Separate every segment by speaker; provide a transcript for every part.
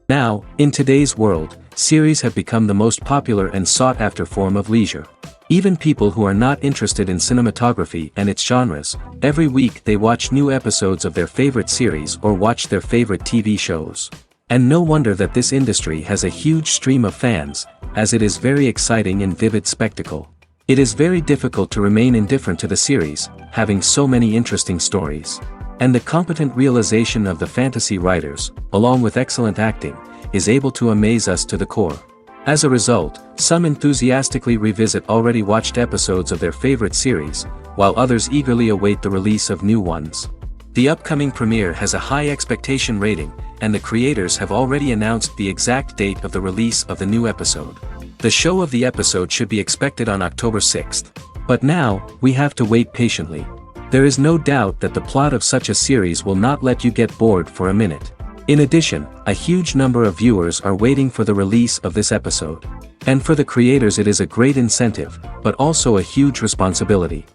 Speaker 1: Now, in today's world, series have become the most popular and sought-after form of leisure. Even people who are not interested in cinematography and its genres, every week they watch new episodes of their favorite series or watch their favorite TV shows. And no wonder that this industry has a huge stream of fans, as it is very exciting and vivid spectacle. It is very difficult to remain indifferent to the series, having so many interesting stories. And the competent realization of the fantasy writers, along with excellent acting, is able to amaze us to the core. As a result, some enthusiastically revisit already watched episodes of their favorite series, while others eagerly await the release of new ones. The upcoming premiere has a high expectation rating, and the creators have already announced the exact date of the release of the new episode. The show of the episode should be expected on October 6th. But now, we have to wait patiently. There is no doubt that the plot of such a series will not let you get bored for a minute. In addition, a huge number of viewers are waiting for the release of this episode. And for the creators it is a great incentive, but also a huge responsibility.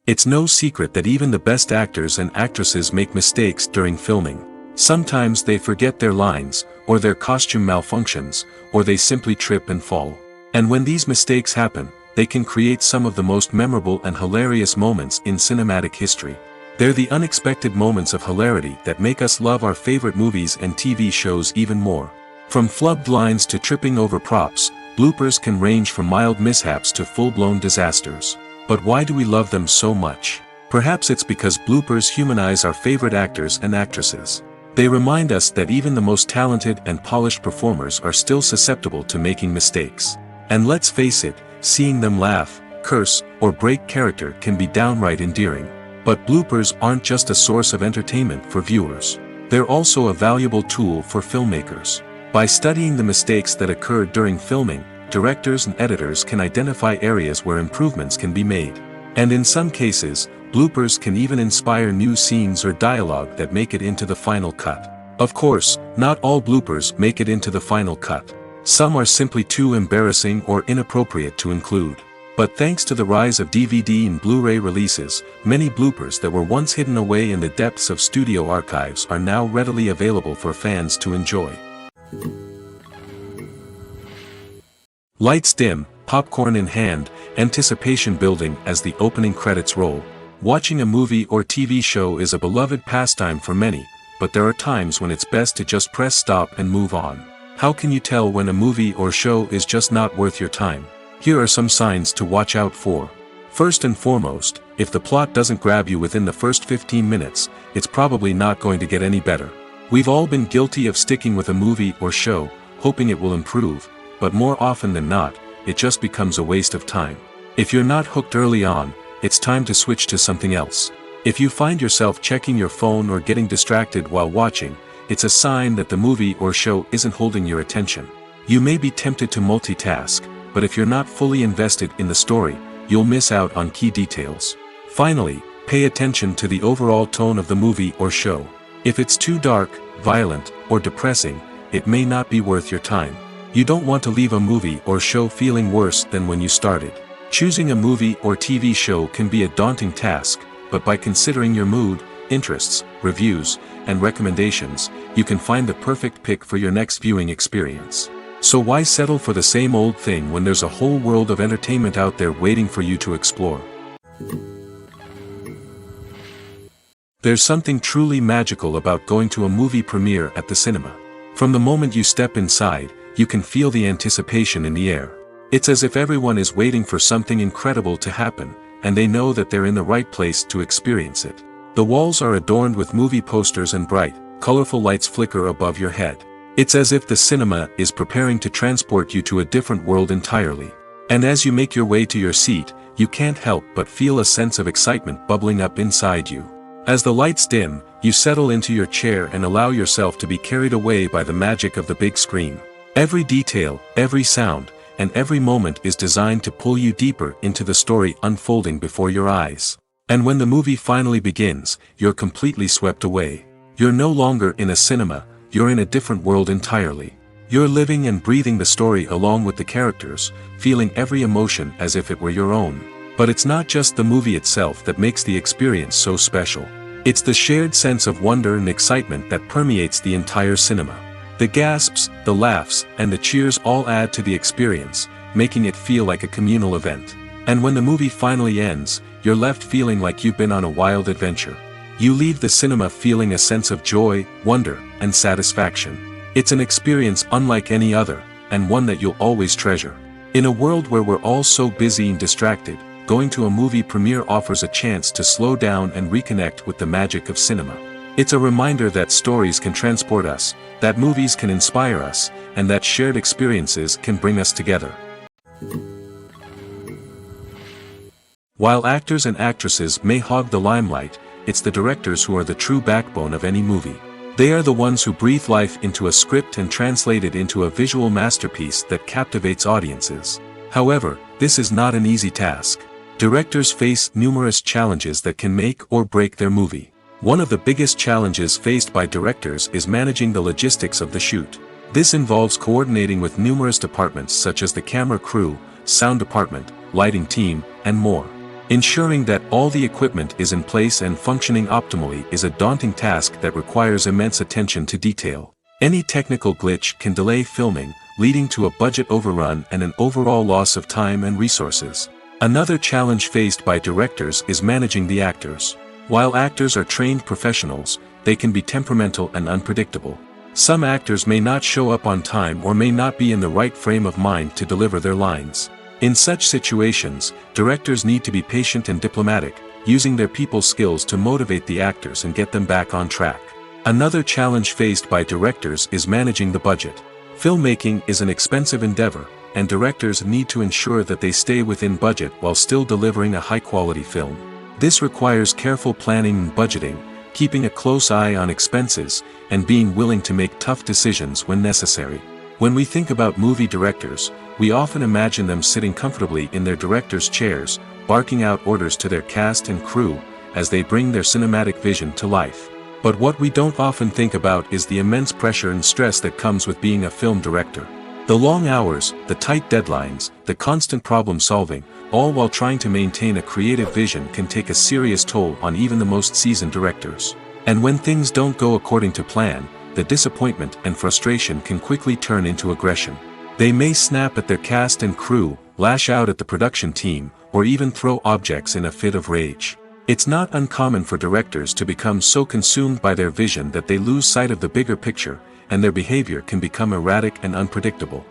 Speaker 1: It's no secret that even the best actors and actresses make mistakes during filming. Sometimes they forget their lines, or their costume malfunctions, or they simply trip and fall. And when these mistakes happen, they can create some of the most memorable and hilarious moments in cinematic history. They're the unexpected moments of hilarity that make us love our favorite movies and TV shows even more. From flubbed lines to tripping over props, bloopers can range from mild mishaps to full-blown disasters. But why do we love them so much? Perhaps it's because bloopers humanize our favorite actors and actresses. They remind us that even the most talented and polished performers are still susceptible to making mistakes. And let's face it, seeing them laugh, curse, or break character can be downright endearing. But bloopers aren't just a source of entertainment for viewers. They're also a valuable tool for filmmakers. By studying the mistakes that occurred during filming, directors and editors can identify areas where improvements can be made. And in some cases, bloopers can even inspire new scenes or dialogue that make it into the final cut. Of course, not all bloopers make it into the final cut. Some are simply too embarrassing or inappropriate to include. But thanks to the rise of DVD and Blu-ray releases, many bloopers that were once hidden away in the depths of studio archives are now readily available for fans to enjoy. Lights dim, popcorn in hand, anticipation building as the opening credits roll. Watching a movie or TV show is a beloved pastime for many, but there are times when it's best to just press stop and move on. How can you tell when a movie or show is just not worth your time? Here are some signs to watch out for. First and foremost, if the plot doesn't grab you within the first 15 minutes, it's probably not going to get any better. We've all been guilty of sticking with a movie or show, hoping it will improve, but more often than not, it just becomes a waste of time. If you're not hooked early on, it's time to switch to something else. If you find yourself checking your phone or getting distracted while watching, it's a sign that the movie or show isn't holding your attention. You may be tempted to multitask, but if you're not fully invested in the story, you'll miss out on key details. Finally, pay attention to the overall tone of the movie or show. If it's too dark, violent, or depressing, it may not be worth your time. You don't want to leave a movie or show feeling worse than when you started. Choosing a movie or TV show can be a daunting task, but by considering your mood, interests, reviews, and recommendations, you can find the perfect pick for your next viewing experience. So why settle for the same old thing when there's a whole world of entertainment out there waiting for you to explore? There's something truly magical about going to a movie premiere at the cinema. From the moment you step inside, you can feel the anticipation in the air. It's as if everyone is waiting for something incredible to happen, and they know that they're in the right place to experience it. The walls are adorned with movie posters and bright, colorful lights flicker above your head. It's as if the cinema is preparing to transport you to a different world entirely. And as you make your way to your seat, you can't help but feel a sense of excitement bubbling up inside you. As the lights dim, you settle into your chair and allow yourself to be carried away by the magic of the big screen. Every detail, every sound, and every moment is designed to pull you deeper into the story unfolding before your eyes. And when the movie finally begins, you're completely swept away. You're no longer in a cinema, you're in a different world entirely. You're living and breathing the story along with the characters, feeling every emotion as if it were your own. But it's not just the movie itself that makes the experience so special. It's the shared sense of wonder and excitement that permeates the entire cinema. The gasps, the laughs, and the cheers all add to the experience, making it feel like a communal event. And when the movie finally ends, you're left feeling like you've been on a wild adventure. You leave the cinema feeling a sense of joy, wonder, and satisfaction. It's an experience unlike any other, and one that you'll always treasure. In a world where we're all so busy and distracted, going to a movie premiere offers a chance to slow down and reconnect with the magic of cinema. It's a reminder that stories can transport us, that movies can inspire us, and that shared experiences can bring us together. While actors and actresses may hog the limelight, it's the directors who are the true backbone of any movie. They are the ones who breathe life into a script and translate it into a visual masterpiece that captivates audiences. However, this is not an easy task. Directors face numerous challenges that can make or break their movie. One of the biggest challenges faced by directors is managing the logistics of the shoot. This involves coordinating with numerous departments such as the camera crew, sound department, lighting team, and more. Ensuring that all the equipment is in place and functioning optimally is a daunting task that requires immense attention to detail. Any technical glitch can delay filming, leading to a budget overrun and an overall loss of time and resources. Another challenge faced by directors is managing the actors. While actors are trained professionals, they can be temperamental and unpredictable. Some actors may not show up on time or may not be in the right frame of mind to deliver their lines. In such situations, directors need to be patient and diplomatic, using their people skills to motivate the actors and get them back on track. Another challenge faced by directors is managing the budget. Filmmaking is an expensive endeavor, and directors need to ensure that they stay within budget while still delivering a high-quality film. This requires careful planning and budgeting, keeping a close eye on expenses, and being willing to make tough decisions when necessary. When we think about movie directors, we often imagine them sitting comfortably in their director's chairs, barking out orders to their cast and crew, as they bring their cinematic vision to life. But what we don't often think about is the immense pressure and stress that comes with being a film director. The long hours, the tight deadlines, the constant problem solving, all while trying to maintain a creative vision can take a serious toll on even the most seasoned directors. And when things don't go according to plan, the disappointment and frustration can quickly turn into aggression. They may snap at their cast and crew, lash out at the production team, or even throw objects in a fit of rage. It's not uncommon for directors to become so consumed by their vision that they lose sight of the bigger picture, and their behavior can become erratic and unpredictable.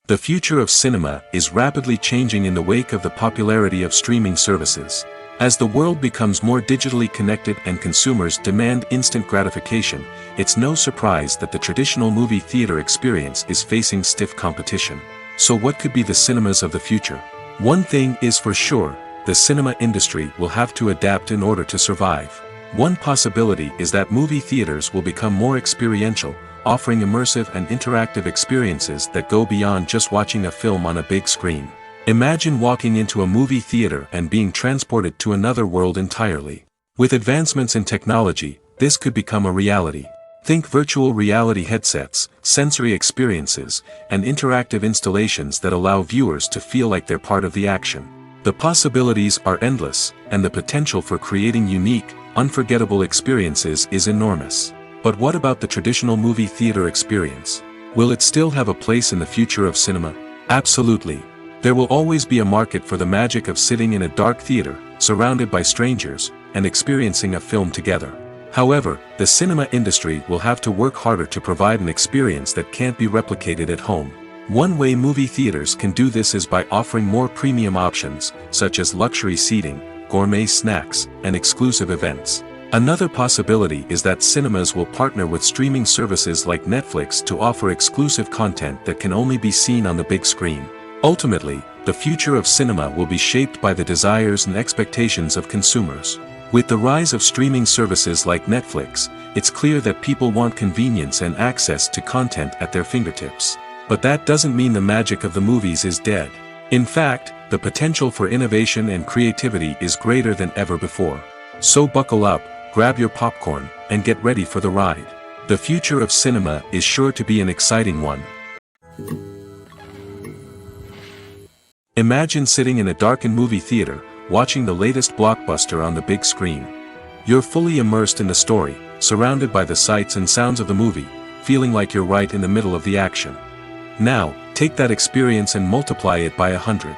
Speaker 1: The future of cinema is rapidly changing in the wake of the popularity of streaming services. As the world becomes more digitally connected and consumers demand instant gratification, it's no surprise that the traditional movie theater experience is facing stiff competition. So what could be the cinemas of the future? One thing is for sure, the cinema industry will have to adapt in order to survive. One possibility is that movie theaters will become more experiential, offering immersive and interactive experiences that go beyond just watching a film on a big screen. Imagine walking into a movie theater and being transported to another world entirely. With advancements in technology, this could become a reality. Think virtual reality headsets, sensory experiences, and interactive installations that allow viewers to feel like they're part of the action. The possibilities are endless, and the potential for creating unique, unforgettable experiences is enormous. But what about the traditional movie theater experience? Will it still have a place in the future of cinema? Absolutely. There will always be a market for the magic of sitting in a dark theater, surrounded by strangers, and experiencing a film together. However, the cinema industry will have to work harder to provide an experience that can't be replicated at home. One way movie theaters can do this is by offering more premium options, such as luxury seating, gourmet snacks, and exclusive events. Another possibility is that cinemas will partner with streaming services like Netflix to offer exclusive content that can only be seen on the big screen. Ultimately, the future of cinema will be shaped by the desires and expectations of consumers. With the rise of streaming services like Netflix, it's clear that people want convenience and access to content at their fingertips. But that doesn't mean the magic of the movies is dead. In fact, the potential for innovation and creativity is greater than ever before. So buckle up, grab your popcorn, and get ready for the ride. The future of cinema is sure to be an exciting one. Imagine sitting in a darkened movie theater, watching the latest blockbuster on the big screen. You're fully immersed in the story, surrounded by the sights and sounds of the movie, feeling like you're right in the middle of the action. Now, take that experience and multiply it by 100.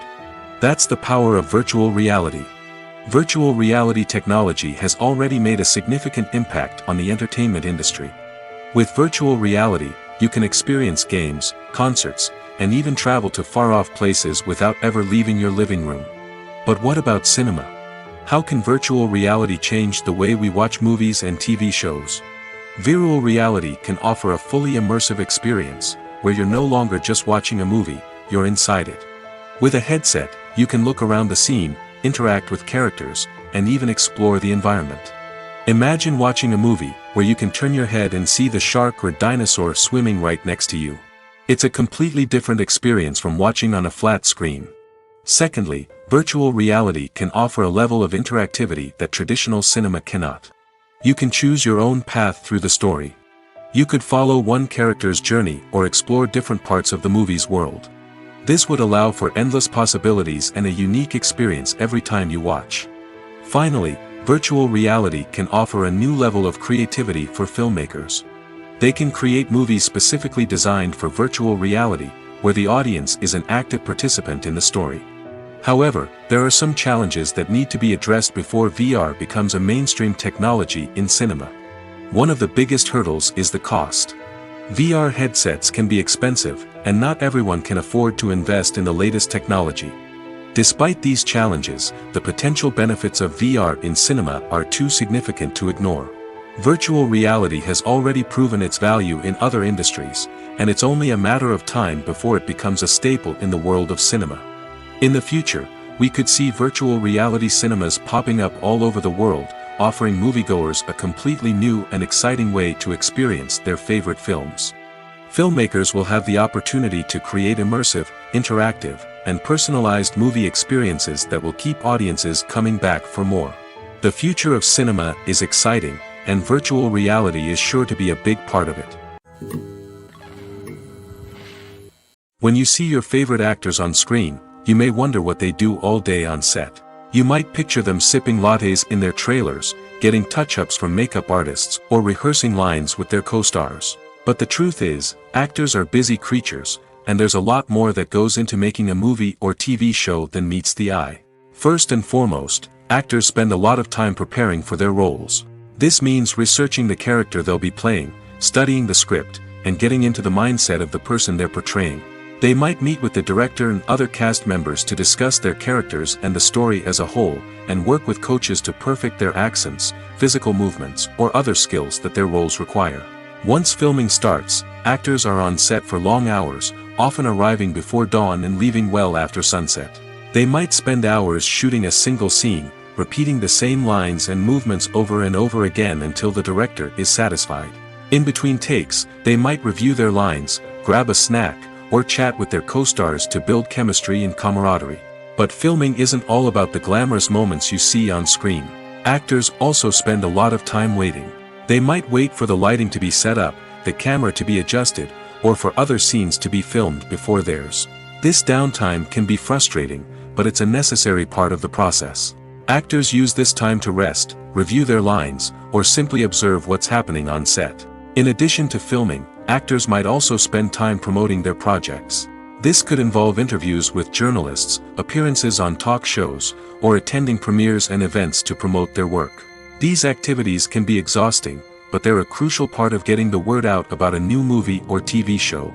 Speaker 1: That's the power of virtual reality. Virtual reality technology has already made a significant impact on the entertainment industry. With virtual reality, you can experience games, concerts, and even travel to far-off places without ever leaving your living room. But what about cinema? How can virtual reality change the way we watch movies and TV shows? Virtual reality can offer a fully immersive experience, where you're no longer just watching a movie, you're inside it. With a headset, you can look around the scene, interact with characters, and even explore the environment. Imagine watching a movie where you can turn your head and see the shark or dinosaur swimming right next to you. It's a completely different experience from watching on a flat screen. Secondly, virtual reality can offer a level of interactivity that traditional cinema cannot. You can choose your own path through the story. You could follow one character's journey or explore different parts of the movie's world. This would allow for endless possibilities and a unique experience every time you watch. Finally, virtual reality can offer a new level of creativity for filmmakers. They can create movies specifically designed for virtual reality, where the audience is an active participant in the story. However, there are some challenges that need to be addressed before VR becomes a mainstream technology in cinema. One of the biggest hurdles is the cost. VR headsets can be expensive, and not everyone can afford to invest in the latest technology. Despite these challenges, the potential benefits of VR in cinema are too significant to ignore. Virtual reality has already proven its value in other industries, and it's only a matter of time before it becomes a staple in the world of cinema. In the future, we could see virtual reality cinemas popping up all over the world, offering moviegoers a completely new and exciting way to experience their favorite films. Filmmakers will have the opportunity to create immersive, interactive, and personalized movie experiences that will keep audiences coming back for more. The future of cinema is exciting, and virtual reality is sure to be a big part of it. When you see your favorite actors on screen, you may wonder what they do all day on set. You might picture them sipping lattes in their trailers, getting touch-ups from makeup artists, or rehearsing lines with their co-stars. But the truth is, actors are busy creatures, and there's a lot more that goes into making a movie or TV show than meets the eye. First and foremost, actors spend a lot of time preparing for their roles. This means researching the character they'll be playing, studying the script, and getting into the mindset of the person they're portraying. They might meet with the director and other cast members to discuss their characters and the story as a whole, and work with coaches to perfect their accents, physical movements, or other skills that their roles require. Once filming starts, actors are on set for long hours, often arriving before dawn and leaving well after sunset. They might spend hours shooting a single scene, repeating the same lines and movements over and over again until the director is satisfied. In between takes, they might review their lines, grab a snack, or chat with their co-stars to build chemistry and camaraderie. But filming isn't all about the glamorous moments you see on screen. Actors also spend a lot of time waiting. They might wait for the lighting to be set up, the camera to be adjusted, or for other scenes to be filmed before theirs. This downtime can be frustrating, but it's a necessary part of the process. Actors use this time to rest, review their lines, or simply observe what's happening on set. In addition to filming, actors might also spend time promoting their projects. This could involve interviews with journalists, appearances on talk shows, or attending premieres and events to promote their work. These activities can be exhausting, but they're a crucial part of getting the word out about a new movie or TV show.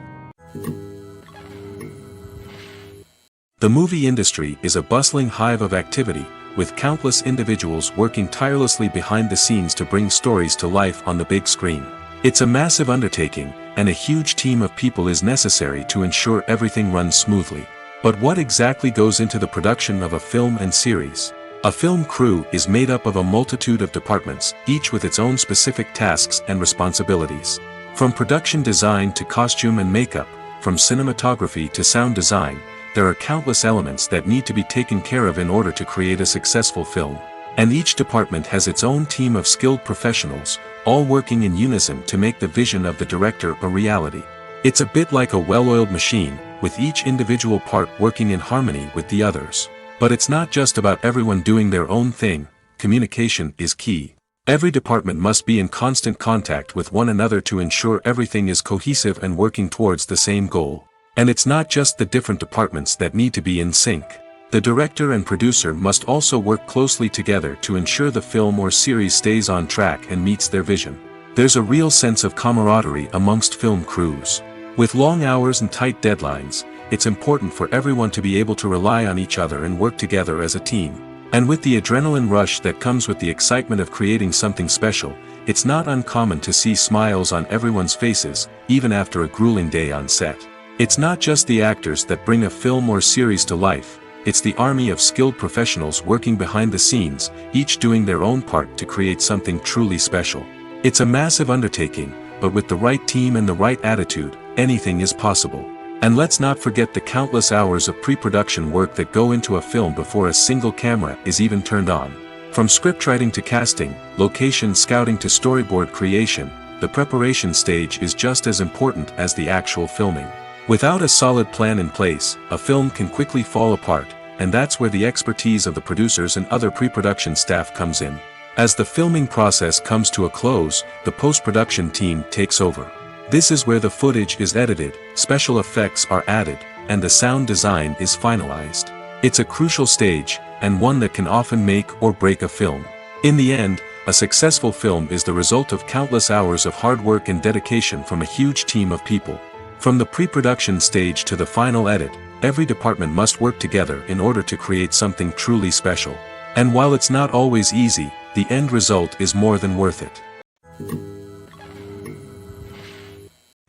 Speaker 1: The movie industry is a bustling hive of activity, with countless individuals working tirelessly behind the scenes to bring stories to life on the big screen. It's a massive undertaking, and a huge team of people is necessary to ensure everything runs smoothly. But what exactly goes into the production of a film and series? A film crew is made up of a multitude of departments, each with its own specific tasks and responsibilities. From production design to costume and makeup, from cinematography to sound design, there are countless elements that need to be taken care of in order to create a successful film. And each department has its own team of skilled professionals, all working in unison to make the vision of the director a reality. It's a bit like a well-oiled machine, with each individual part working in harmony with the others. But it's not just about everyone doing their own thing, communication is key. Every department must be in constant contact with one another to ensure everything is cohesive and working towards the same goal. And it's not just the different departments that need to be in sync. The director and producer must also work closely together to ensure the film or series stays on track and meets their vision. There's a real sense of camaraderie amongst film crews. With long hours and tight deadlines, it's important for everyone to be able to rely on each other and work together as a team. And with the adrenaline rush that comes with the excitement of creating something special, it's not uncommon to see smiles on everyone's faces, even after a grueling day on set. It's not just the actors that bring a film or series to life, it's the army of skilled professionals working behind the scenes, each doing their own part to create something truly special. It's a massive undertaking, but with the right team and the right attitude, anything is possible. And let's not forget the countless hours of pre-production work that go into a film before a single camera is even turned on. From scriptwriting to casting, location scouting to storyboard creation, the preparation stage is just as important as the actual filming. Without a solid plan in place, a film can quickly fall apart, and that's where the expertise of the producers and other pre-production staff comes in. As the filming process comes to a close, the post-production team takes over. This is where the footage is edited, special effects are added, and the sound design is finalized. It's a crucial stage, and one that can often make or break a film. In the end, a successful film is the result of countless hours of hard work and dedication from a huge team of people. From the pre-production stage to the final edit, every department must work together in order to create something truly special. And while it's not always easy, the end result is more than worth it.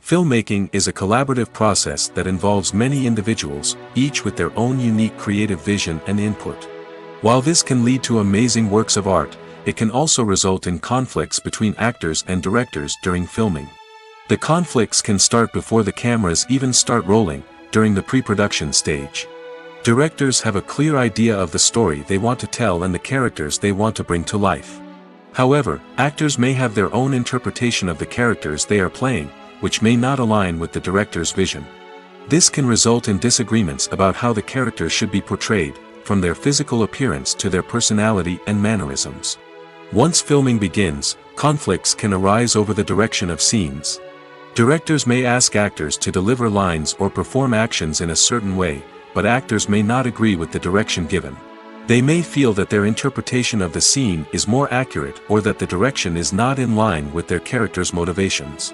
Speaker 1: Filmmaking is a collaborative process that involves many individuals, each with their own unique creative vision and input. While this can lead to amazing works of art, it can also result in conflicts between actors and directors during filming. The conflicts can start before the cameras even start rolling, during the pre-production stage. Directors have a clear idea of the story they want to tell and the characters they want to bring to life. However, actors may have their own interpretation of the characters they are playing, which may not align with the director's vision. This can result in disagreements about how the characters should be portrayed, from their physical appearance to their personality and mannerisms. Once filming begins, conflicts can arise over the direction of scenes. Directors may ask actors to deliver lines or perform actions in a certain way, but actors may not agree with the direction given. They may feel that their interpretation of the scene is more accurate or that the direction is not in line with their character's motivations.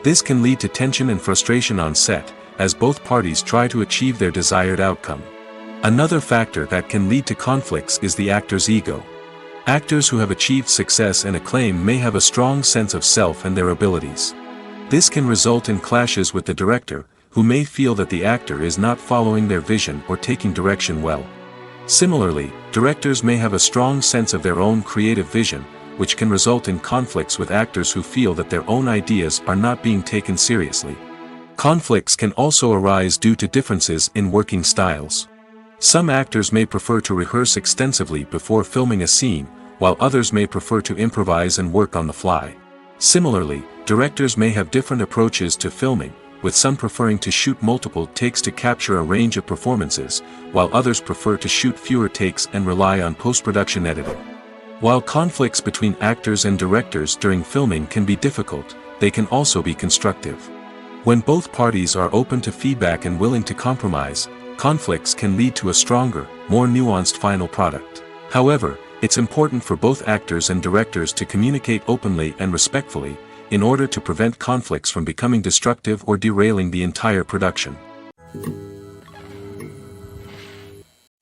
Speaker 1: This can lead to tension and frustration on set, as both parties try to achieve their desired outcome. Another factor that can lead to conflicts is the actor's ego. Actors who have achieved success and acclaim may have a strong sense of self and their abilities. This can result in clashes with the director, who may feel that the actor is not following their vision or taking direction well. Similarly, directors may have a strong sense of their own creative vision, which can result in conflicts with actors who feel that their own ideas are not being taken seriously. Conflicts can also arise due to differences in working styles. Some actors may prefer to rehearse extensively before filming a scene, while others may prefer to improvise and work on the fly. Similarly, directors may have different approaches to filming, with some preferring to shoot multiple takes to capture a range of performances, while others prefer to shoot fewer takes and rely on post-production editing. While conflicts between actors and directors during filming can be difficult, they can also be constructive. When both parties are open to feedback and willing to compromise, conflicts can lead to a stronger, more nuanced final product. However, it's important for both actors and directors to communicate openly and respectfully, in order to prevent conflicts from becoming destructive or derailing the entire production.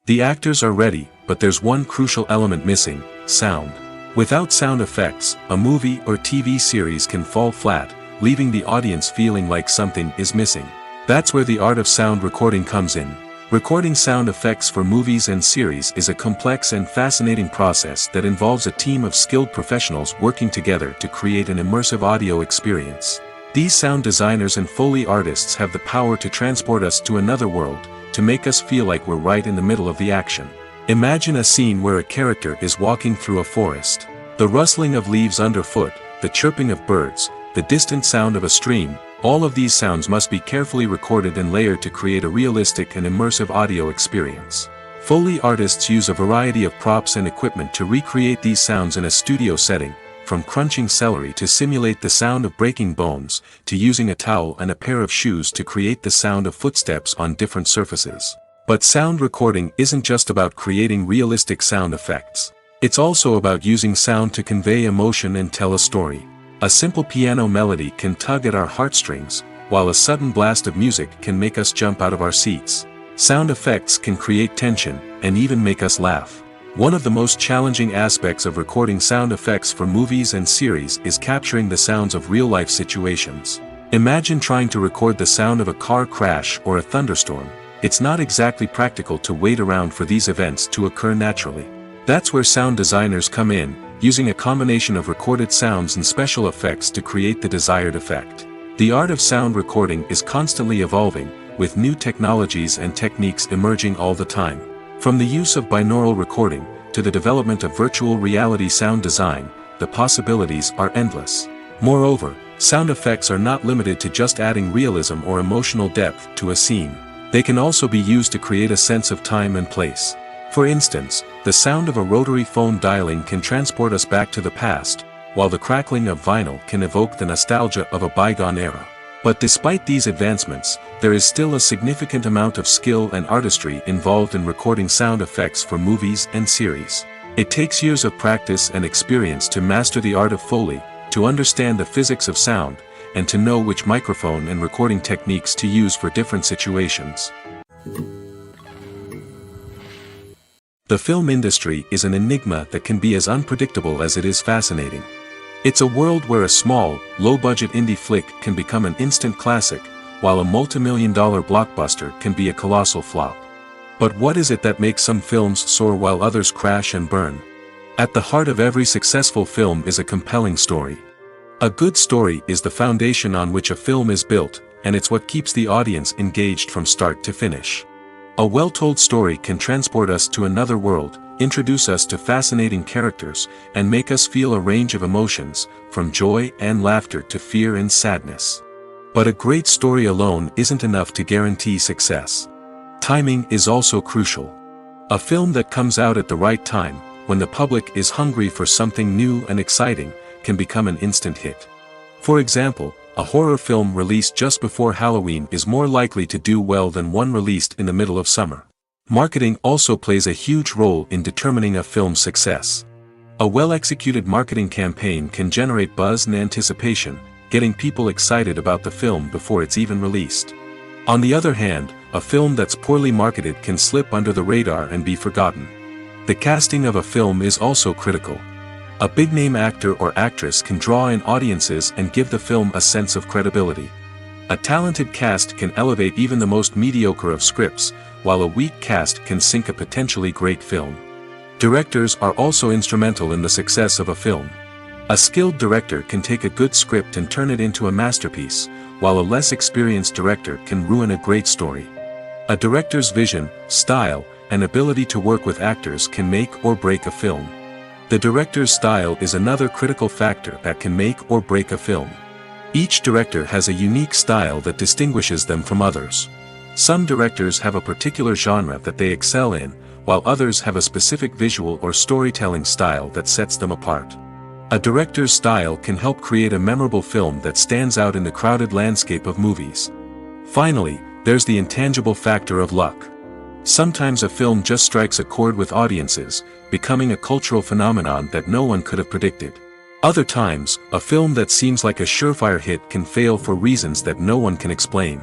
Speaker 1: The actors are ready, but there's one crucial element missing: sound. Without sound effects, a movie or TV series can fall flat, leaving the audience feeling like something is missing. That's where the art of sound recording comes in. Recording sound effects for movies and series is a complex and fascinating process that involves a team of skilled professionals working together to create an immersive audio experience. These sound designers and Foley artists have the power to transport us to another world, to make us feel like we're right in the middle of the action. Imagine a scene where a character is walking through a forest. The rustling of leaves underfoot, the chirping of birds, the distant sound of a stream, all of these sounds must be carefully recorded and layered to create a realistic and immersive audio experience. Foley artists use a variety of props and equipment to recreate these sounds in a studio setting, from crunching celery to simulate the sound of breaking bones, to using a towel and a pair of shoes to create the sound of footsteps on different surfaces. But sound recording isn't just about creating realistic sound effects. It's also about using sound to convey emotion and tell a story. A simple piano melody can tug at our heartstrings, while a sudden blast of music can make us jump out of our seats. Sound effects can create tension, and even make us laugh. One of the most challenging aspects of recording sound effects for movies and series is capturing the sounds of real-life situations. Imagine trying to record the sound of a car crash or a thunderstorm. It's not exactly practical to wait around for these events to occur naturally. That's where sound designers come in, using a combination of recorded sounds and special effects to create the desired effect. The art of sound recording is constantly evolving, with new technologies and techniques emerging all the time. From the use of binaural recording, to the development of virtual reality sound design, the possibilities are endless. Moreover, sound effects are not limited to just adding realism or emotional depth to a scene. They can also be used to create a sense of time and place. For instance, the sound of a rotary phone dialing can transport us back to the past, while the crackling of vinyl can evoke the nostalgia of a bygone era. But despite these advancements, there is still a significant amount of skill and artistry involved in recording sound effects for movies and series. It takes years of practice and experience to master the art of Foley, to understand the physics of sound, and to know which microphone and recording techniques to use for different situations. The film industry is an enigma that can be as unpredictable as it is fascinating. It's a world where a small, low-budget indie flick can become an instant classic, while a multi-million-dollar blockbuster can be a colossal flop. But what is it that makes some films soar while others crash and burn? At the heart of every successful film is a compelling story. A good story is the foundation on which a film is built, and it's what keeps the audience engaged from start to finish. A well-told story can transport us to another world, introduce us to fascinating characters, and make us feel a range of emotions, from joy and laughter to fear and sadness. But a great story alone isn't enough to guarantee success. Timing is also crucial. A film that comes out at the right time, when the public is hungry for something new and exciting, can become an instant hit. For example, a horror film released just before Halloween is more likely to do well than one released in the middle of summer. Marketing also plays a huge role in determining a film's success. A well-executed marketing campaign can generate buzz and anticipation, getting people excited about the film before it's even released. On the other hand, a film that's poorly marketed can slip under the radar and be forgotten. The casting of a film is also critical. A big-name actor or actress can draw in audiences and give the film a sense of credibility. A talented cast can elevate even the most mediocre of scripts, while a weak cast can sink a potentially great film. Directors are also instrumental in the success of a film. A skilled director can take a good script and turn it into a masterpiece, while a less experienced director can ruin a great story. A director's vision, style, and ability to work with actors can make or break a film. The director's style is another critical factor that can make or break a film. Each director has a unique style that distinguishes them from others. Some directors have a particular genre that they excel in, while others have a specific visual or storytelling style that sets them apart. A director's style can help create a memorable film that stands out in the crowded landscape of movies. Finally, there's the intangible factor of luck. Sometimes a film just strikes a chord with audiences, becoming a cultural phenomenon that no one could have predicted. Other times, a film that seems like a surefire hit can fail for reasons that no one can explain.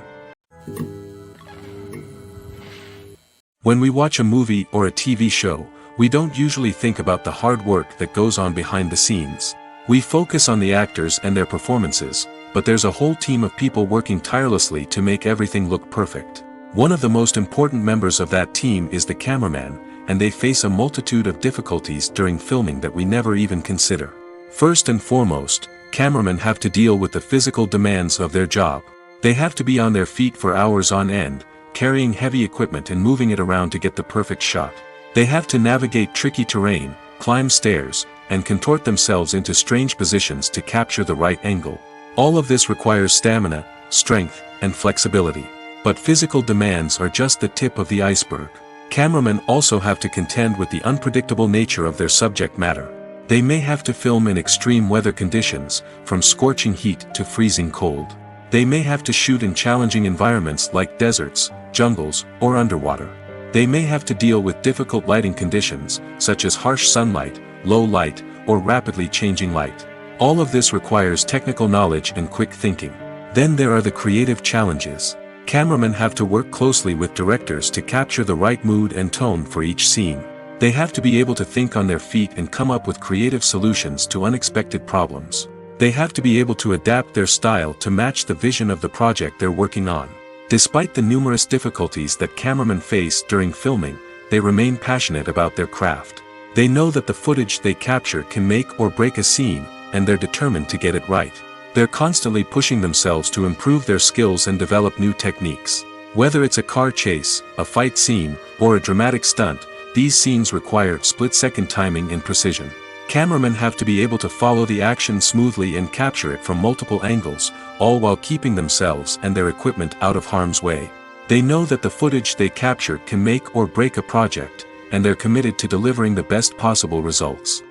Speaker 1: When we watch a movie or a TV show, we don't usually think about the hard work that goes on behind the scenes. We focus on the actors and their performances, but there's a whole team of people working tirelessly to make everything look perfect. One of the most important members of that team is the cameraman, and they face a multitude of difficulties during filming that we never even consider. First and foremost, cameramen have to deal with the physical demands of their job. They have to be on their feet for hours on end, carrying heavy equipment and moving it around to get the perfect shot. They have to navigate tricky terrain, climb stairs, and contort themselves into strange positions to capture the right angle. All of this requires stamina, strength, and flexibility. But physical demands are just the tip of the iceberg. Cameramen also have to contend with the unpredictable nature of their subject matter. They may have to film in extreme weather conditions, from scorching heat to freezing cold. They may have to shoot in challenging environments like deserts, jungles, or underwater. They may have to deal with difficult lighting conditions, such as harsh sunlight, low light, or rapidly changing light. All of this requires technical knowledge and quick thinking. Then there are the creative challenges. Cameramen have to work closely with directors to capture the right mood and tone for each scene. They have to be able to think on their feet and come up with creative solutions to unexpected problems. They have to be able to adapt their style to match the vision of the project they're working on. Despite the numerous difficulties that cameramen face during filming, they remain passionate about their craft. They know that the footage they capture can make or break a scene, and they're determined to get it right. They're constantly pushing themselves to improve their skills and develop new techniques. Whether it's a car chase, a fight scene, or a dramatic stunt, these scenes require split-second timing and precision. Cameramen have to be able to follow the action smoothly and capture it from multiple angles, all while keeping themselves and their equipment out of harm's way. They know that the footage they capture can make or break a project, and they're committed to delivering the best possible results.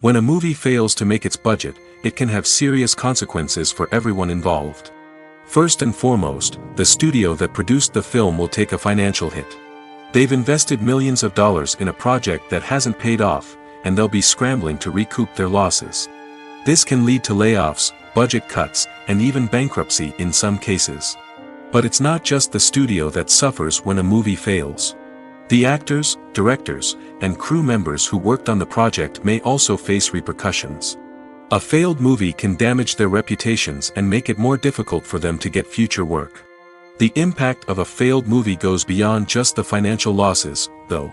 Speaker 1: When a movie fails to make its budget, it can have serious consequences for everyone involved. First and foremost, the studio that produced the film will take a financial hit. They've invested millions of dollars in a project that hasn't paid off, and they'll be scrambling to recoup their losses. This can lead to layoffs, budget cuts, and even bankruptcy in some cases. But it's not just the studio that suffers when a movie fails. The actors, directors, and crew members who worked on the project may also face repercussions. A failed movie can damage their reputations and make it more difficult for them to get future work. The impact of a failed movie goes beyond just the financial losses, though.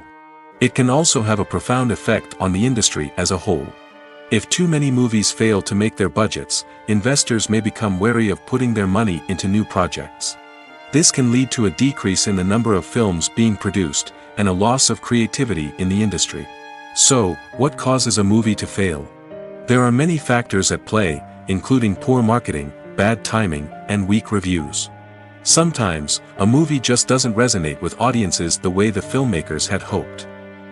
Speaker 1: It can also have a profound effect on the industry as a whole. If too many movies fail to make their budgets, investors may become wary of putting their money into new projects. This can lead to a decrease in the number of films being produced, and a loss of creativity in the industry. So, what causes a movie to fail? There are many factors at play, including poor marketing, bad timing, and weak reviews. Sometimes, a movie just doesn't resonate with audiences the way the filmmakers had hoped.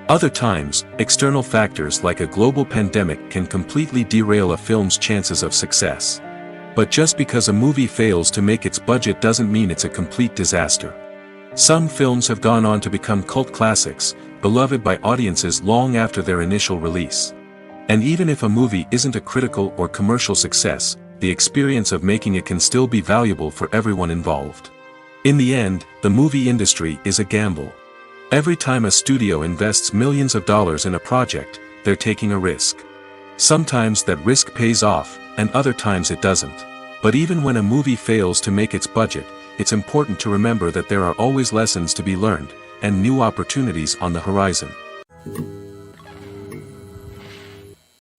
Speaker 1: Other times, external factors like a global pandemic can completely derail a film's chances of success. But just because a movie fails to make its budget doesn't mean it's a complete disaster. Some films have gone on to become cult classics, beloved by audiences long after their initial release. And even if a movie isn't a critical or commercial success, the experience of making it can still be valuable for everyone involved. In the end, the movie industry is a gamble. Every time a studio invests millions of dollars in a project, they're taking a risk. Sometimes that risk pays off, and other times it doesn't. But even when a movie fails to make its budget, it's important to remember that there are always lessons to be learned, and new opportunities on the horizon.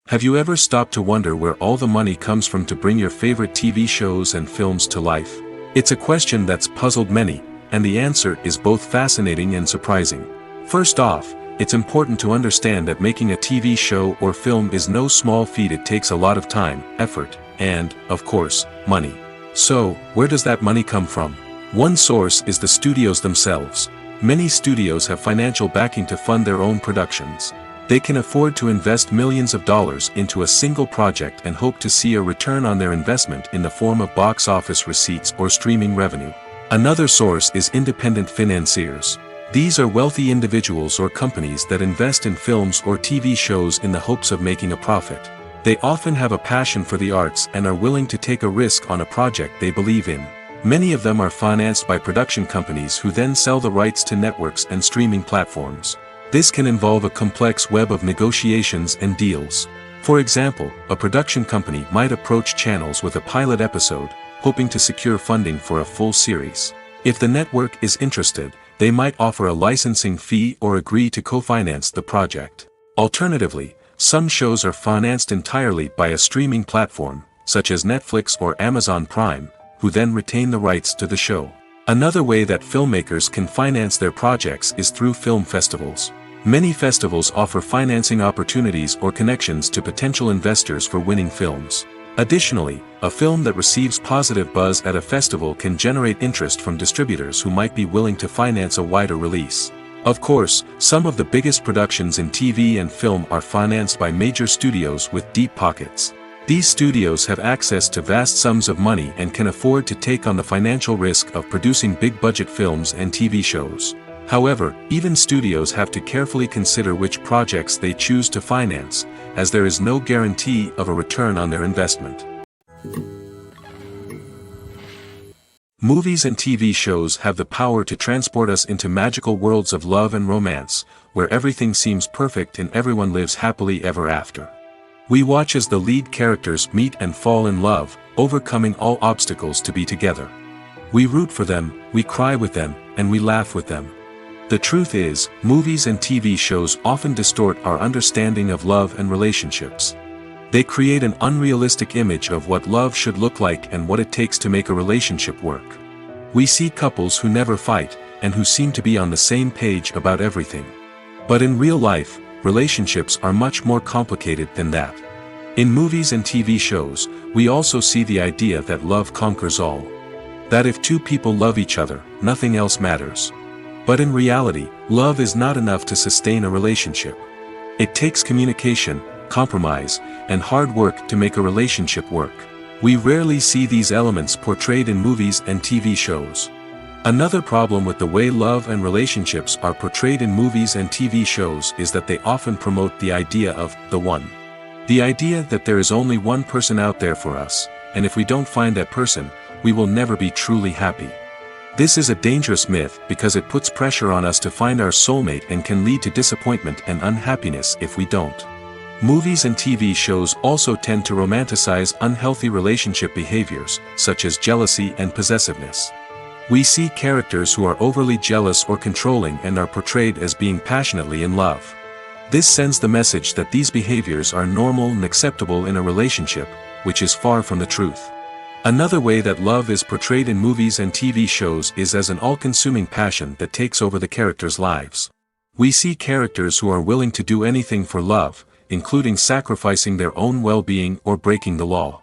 Speaker 1: Have you ever stopped to wonder where all the money comes from to bring your favorite TV shows and films to life? It's a question that's puzzled many, and the answer is both fascinating and surprising. First off, it's important to understand that making a TV show or film is no small feat. It takes a lot of time, effort, and, of course, money. So, where does that money come from? One source is the studios themselves. Many studios have financial backing to fund their own productions. They can afford to invest millions of dollars into a single project and hope to see a return on their investment in the form of box office receipts or streaming revenue. Another source is independent financiers. These are wealthy individuals or companies that invest in films or TV shows in the hopes of making a profit. They often have a passion for the arts and are willing to take a risk on a project they believe in. Many of them are financed by production companies who then sell the rights to networks and streaming platforms. This can involve a complex web of negotiations and deals. For example, a production company might approach channels with a pilot episode, hoping to secure funding for a full series. If the network is interested, they might offer a licensing fee or agree to co-finance the project. Alternatively, some shows are financed entirely by a streaming platform, such as Netflix or Amazon Prime, who then retain the rights to the show. Another way that filmmakers can finance their projects is through film festivals. Many festivals offer financing opportunities or connections to potential investors for winning films. Additionally, a film that receives positive buzz at a festival can generate interest from distributors who might be willing to finance a wider release. Of course, some of the biggest productions in TV and film are financed by major studios with deep pockets. These studios have access to vast sums of money and can afford to take on the financial risk of producing big-budget films and TV shows. However, even studios have to carefully consider which projects they choose to finance, as there is no guarantee of a return on their investment. Movies and TV shows have the power to transport us into magical worlds of love and romance, where everything seems perfect and everyone lives happily ever after. We watch as the lead characters meet and fall in love, overcoming all obstacles to be together. We root for them, we cry with them, and we laugh with them. The truth is, movies and TV shows often distort our understanding of love and relationships. They create an unrealistic image of what love should look like and what it takes to make a relationship work. We see couples who never fight, and who seem to be on the same page about everything. But in real life, relationships are much more complicated than that. In movies and TV shows, we also see the idea that love conquers all. That if two people love each other, nothing else matters. But in reality, love is not enough to sustain a relationship. It takes communication, compromise, and hard work to make a relationship work. We rarely see these elements portrayed in movies and TV shows. Another problem with the way love and relationships are portrayed in movies and TV shows is that they often promote the idea of the one. The idea that there is only one person out there for us, and if we don't find that person, we will never be truly happy. This is a dangerous myth because it puts pressure on us to find our soulmate and can lead to disappointment and unhappiness if we don't. Movies and TV shows also tend to romanticize unhealthy relationship behaviors, such as jealousy and possessiveness. We see characters who are overly jealous or controlling and are portrayed as being passionately in love. This sends the message that these behaviors are normal and acceptable in a relationship, which is far from the truth. Another way that love is portrayed in movies and TV shows is as an all-consuming passion that takes over the characters' lives. We see characters who are willing to do anything for love, including sacrificing their own well-being or breaking the law.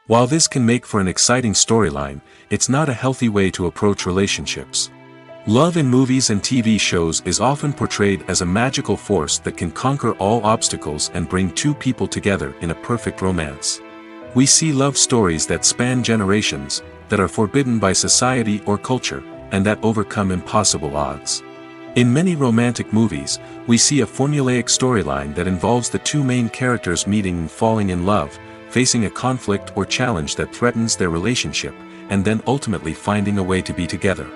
Speaker 1: While this can make for an exciting storyline, it's not a healthy way to approach relationships. Love in movies and TV shows is often portrayed as a magical force that can conquer all obstacles and bring two people together in a perfect romance. We see love stories that span generations, that are forbidden by society or culture, and that overcome impossible odds. In many romantic movies, we see a formulaic storyline that involves the two main characters meeting and falling in love, facing a conflict or challenge that threatens their relationship, and then ultimately finding a way to be together.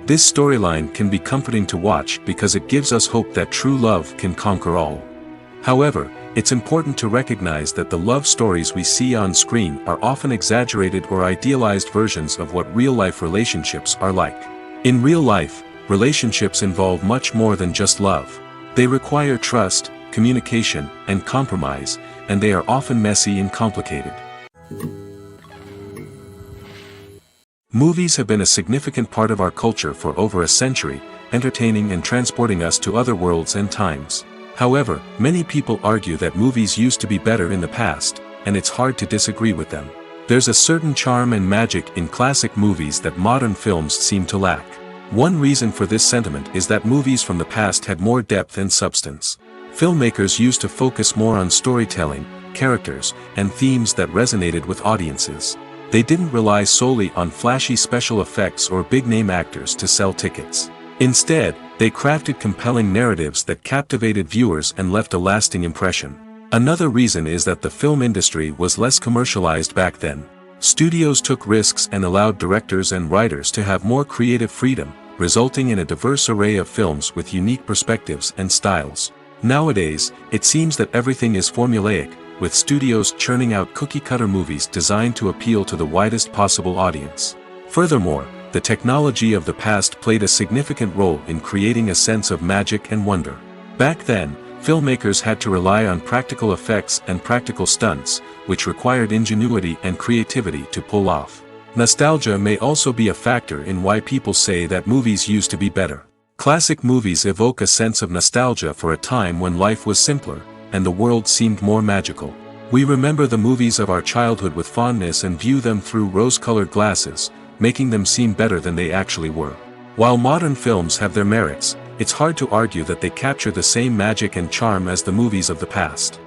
Speaker 1: This storyline can be comforting to watch because it gives us hope that true love can conquer all. However, it's important to recognize that the love stories we see on screen are often exaggerated or idealized versions of what real-life relationships are like. In real life, relationships involve much more than just love. They require trust, communication, and compromise, and they are often messy and complicated. Movies have been a significant part of our culture for over a century, entertaining and transporting us to other worlds and times. However, many people argue that movies used to be better in the past, and it's hard to disagree with them. There's a certain charm and magic in classic movies that modern films seem to lack. One reason for this sentiment is that movies from the past had more depth and substance. Filmmakers used to focus more on storytelling, characters, and themes that resonated with audiences. They didn't rely solely on flashy special effects or big-name actors to sell tickets. Instead, they crafted compelling narratives that captivated viewers and left a lasting impression. Another reason is that the film industry was less commercialized back then. Studios took risks and allowed directors and writers to have more creative freedom, resulting in a diverse array of films with unique perspectives and styles. Nowadays, it seems that everything is formulaic, with studios churning out cookie-cutter movies designed to appeal to the widest possible audience. Furthermore, the technology of the past played a significant role in creating a sense of magic and wonder. Back then, filmmakers had to rely on practical effects and practical stunts, which required ingenuity and creativity to pull off. Nostalgia may also be a factor in why people say that movies used to be better. Classic movies evoke a sense of nostalgia for a time when life was simpler, and the world seemed more magical. We remember the movies of our childhood with fondness and view them through rose-colored glasses, making them seem better than they actually were. While modern films have their merits, it's hard to argue that they capture the same magic and charm as the movies of the past.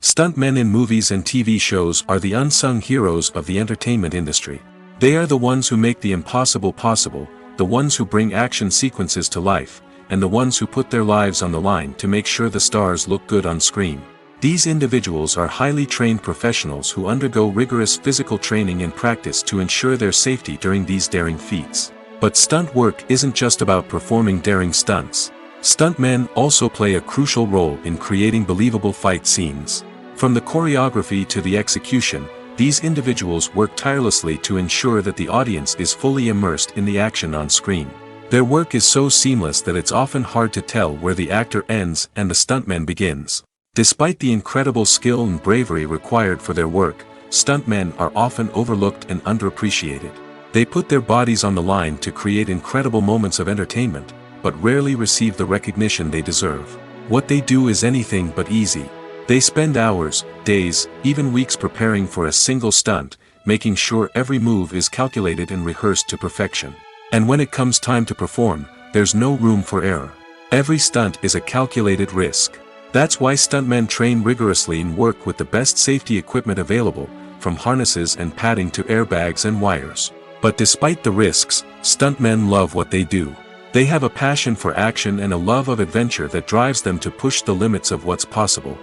Speaker 1: Stuntmen in movies and TV shows are the unsung heroes of the entertainment industry. They are the ones who make the impossible possible, the ones who bring action sequences to life, and the ones who put their lives on the line to make sure the stars look good on screen. These individuals are highly trained professionals who undergo rigorous physical training and practice to ensure their safety during these daring feats. But stunt work isn't just about performing daring stunts. Stuntmen also play a crucial role in creating believable fight scenes. From the choreography to the execution, these individuals work tirelessly to ensure that the audience is fully immersed in the action on screen. Their work is so seamless that it's often hard to tell where the actor ends and the stuntman begins. Despite the incredible skill and bravery required for their work, stuntmen are often overlooked and underappreciated. They put their bodies on the line to create incredible moments of entertainment, but rarely receive the recognition they deserve. What they do is anything but easy. They spend hours, days, even weeks preparing for a single stunt, making sure every move is calculated and rehearsed to perfection. And when it comes time to perform, there's no room for error. Every stunt is a calculated risk. That's why stuntmen train rigorously and work with the best safety equipment available, from harnesses and padding to airbags and wires. But despite the risks, stuntmen love what they do. They have a passion for action and a love of adventure that drives them to push the limits of what's possible.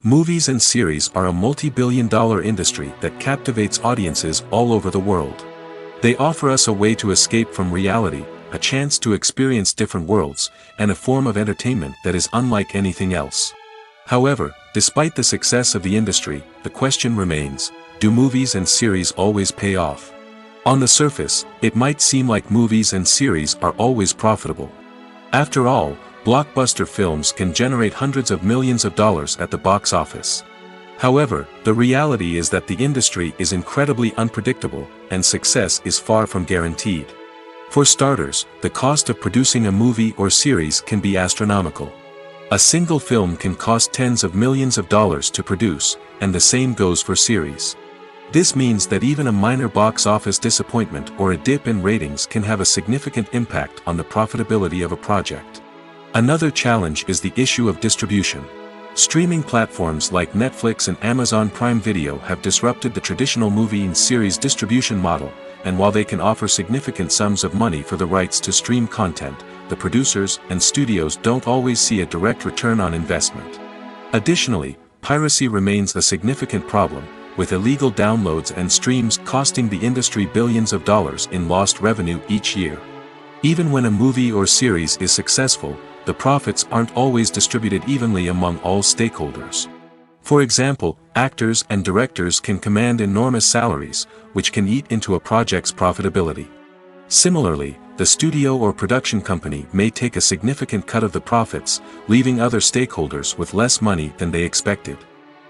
Speaker 1: Movies and series are a multi-billion-dollar industry that captivates audiences all over the world. They offer us a way to escape from reality, a chance to experience different worlds, and a form of entertainment that is unlike anything else. However, despite the success of the industry, the question remains, do movies and series always pay off? On the surface, it might seem like movies and series are always profitable. After all, blockbuster films can generate hundreds of millions of dollars at the box office. However, the reality is that the industry is incredibly unpredictable, and success is far from guaranteed. For starters, the cost of producing a movie or series can be astronomical. A single film can cost tens of millions of dollars to produce, and the same goes for series. This means that even a minor box office disappointment or a dip in ratings can have a significant impact on the profitability of a project. Another challenge is the issue of distribution. Streaming platforms like Netflix and Amazon Prime Video have disrupted the traditional movie and series distribution model, and while they can offer significant sums of money for the rights to stream content, the producers and studios don't always see a direct return on investment. Additionally, piracy remains a significant problem, with illegal downloads and streams costing the industry billions of dollars in lost revenue each year. Even when a movie or series is successful, the profits aren't always distributed evenly among all stakeholders. For example, actors and directors can command enormous salaries, which can eat into a project's profitability. Similarly, the studio or production company may take a significant cut of the profits, leaving other stakeholders with less money than they expected.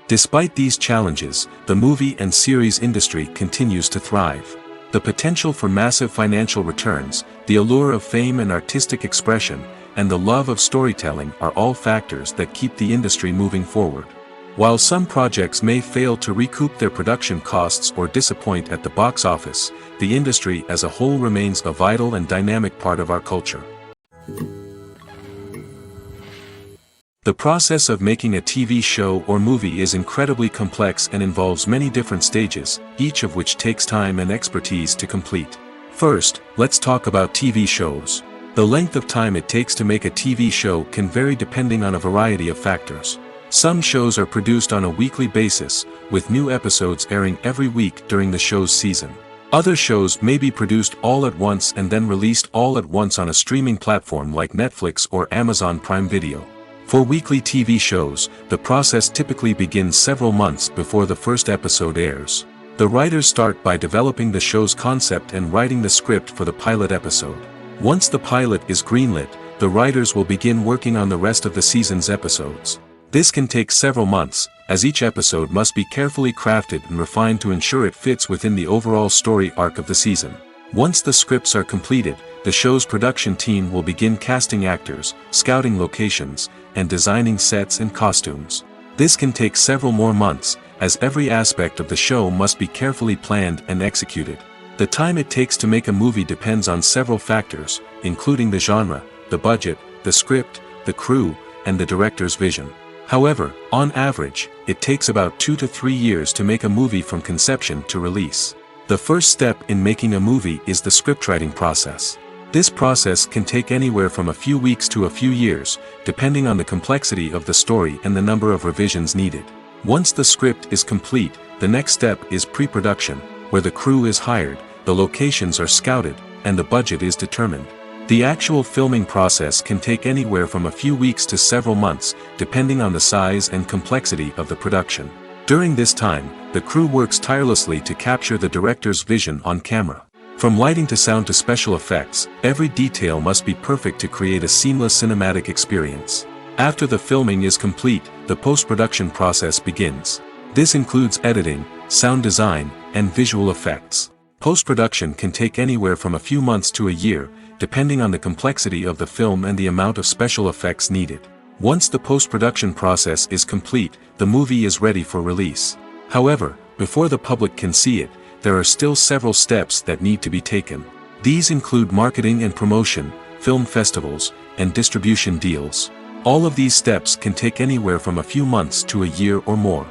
Speaker 1: Despite these challenges, the movie and series industry continues to thrive. The potential for massive financial returns, the allure of fame and artistic expression, and the love of storytelling are all factors that keep the industry moving forward. While some projects may fail to recoup their production costs or disappoint at the box office, the industry as a whole remains a vital and dynamic part of our culture. The process of making a TV show or movie is incredibly complex and involves many different stages, each of which takes time and expertise to complete. First, let's talk about TV shows. The length of time it takes to make a TV show can vary depending on a variety of factors. Some shows are produced on a weekly basis, with new episodes airing every week during the show's season. Other shows may be produced all at once and then released all at once on a streaming platform like Netflix or Amazon Prime Video. For weekly TV shows, the process typically begins several months before the first episode airs. The writers start by developing the show's concept and writing the script for the pilot episode. Once the pilot is greenlit, the writers will begin working on the rest of the season's episodes. This can take several months, as each episode must be carefully crafted and refined to ensure it fits within the overall story arc of the season. Once the scripts are completed, the show's production team will begin casting actors, scouting locations, and designing sets and costumes. This can take several more months, as every aspect of the show must be carefully planned and executed. The time it takes to make a movie depends on several factors, including the genre, the budget, the script, the crew, and the director's vision. However, on average, it takes about 2 to 3 years to make a movie from conception to release. The first step in making a movie is the scriptwriting process. This process can take anywhere from a few weeks to a few years, depending on the complexity of the story and the number of revisions needed. Once the script is complete, the next step is pre-production, where the crew is hired, the locations are scouted, and the budget is determined. The actual filming process can take anywhere from a few weeks to several months, depending on the size and complexity of the production. During this time, the crew works tirelessly to capture the director's vision on camera. From lighting to sound to special effects, every detail must be perfect to create a seamless cinematic experience. After the filming is complete, the post-production process begins. This includes editing, sound design, and visual effects. Post-production can take anywhere from a few months to a year, depending on the complexity of the film and the amount of special effects needed. Once the post-production process is complete, the movie is ready for release. However, before the public can see it, there are still several steps that need to be taken. These include marketing and promotion, film festivals, and distribution deals. All of these steps can take anywhere from a few months to a year or more.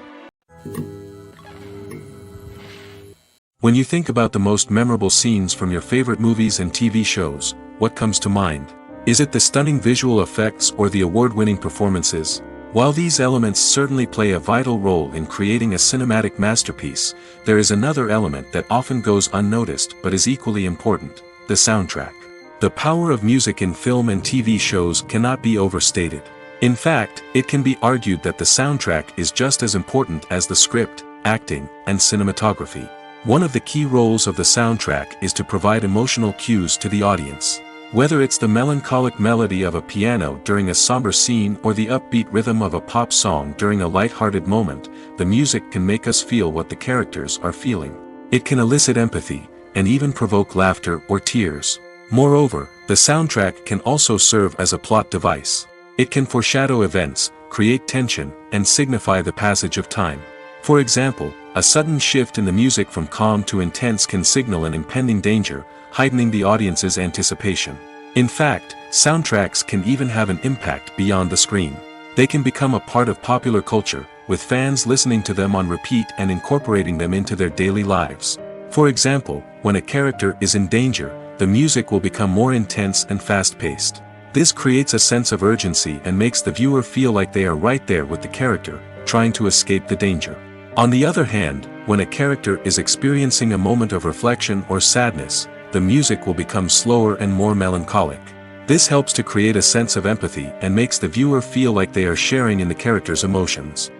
Speaker 1: When you think about the most memorable scenes from your favorite movies and TV shows, what comes to mind? Is it the stunning visual effects or the award-winning performances? While these elements certainly play a vital role in creating a cinematic masterpiece, there is another element that often goes unnoticed but is equally important: the soundtrack. The power of music in film and TV shows cannot be overstated. In fact, it can be argued that the soundtrack is just as important as the script, acting, and cinematography. One of the key roles of the soundtrack is to provide emotional cues to the audience. Whether it's the melancholic melody of a piano during a somber scene or the upbeat rhythm of a pop song during a light-hearted moment, the music can make us feel what the characters are feeling. It can elicit empathy, and even provoke laughter or tears. Moreover, the soundtrack can also serve as a plot device. It can foreshadow events, create tension, and signify the passage of time. For example, a sudden shift in the music from calm to intense can signal an impending danger, heightening the audience's anticipation. In fact, soundtracks can even have an impact beyond the screen. They can become a part of popular culture, with fans listening to them on repeat and incorporating them into their daily lives. For example, when a character is in danger, the music will become more intense and fast-paced. This creates a sense of urgency and makes the viewer feel like they are right there with the character, trying to escape the danger. On the other hand, when a character is experiencing a moment of reflection or sadness, the music will become slower and more melancholic. This helps to create a sense of empathy and makes the viewer feel like they are sharing in the character's emotions.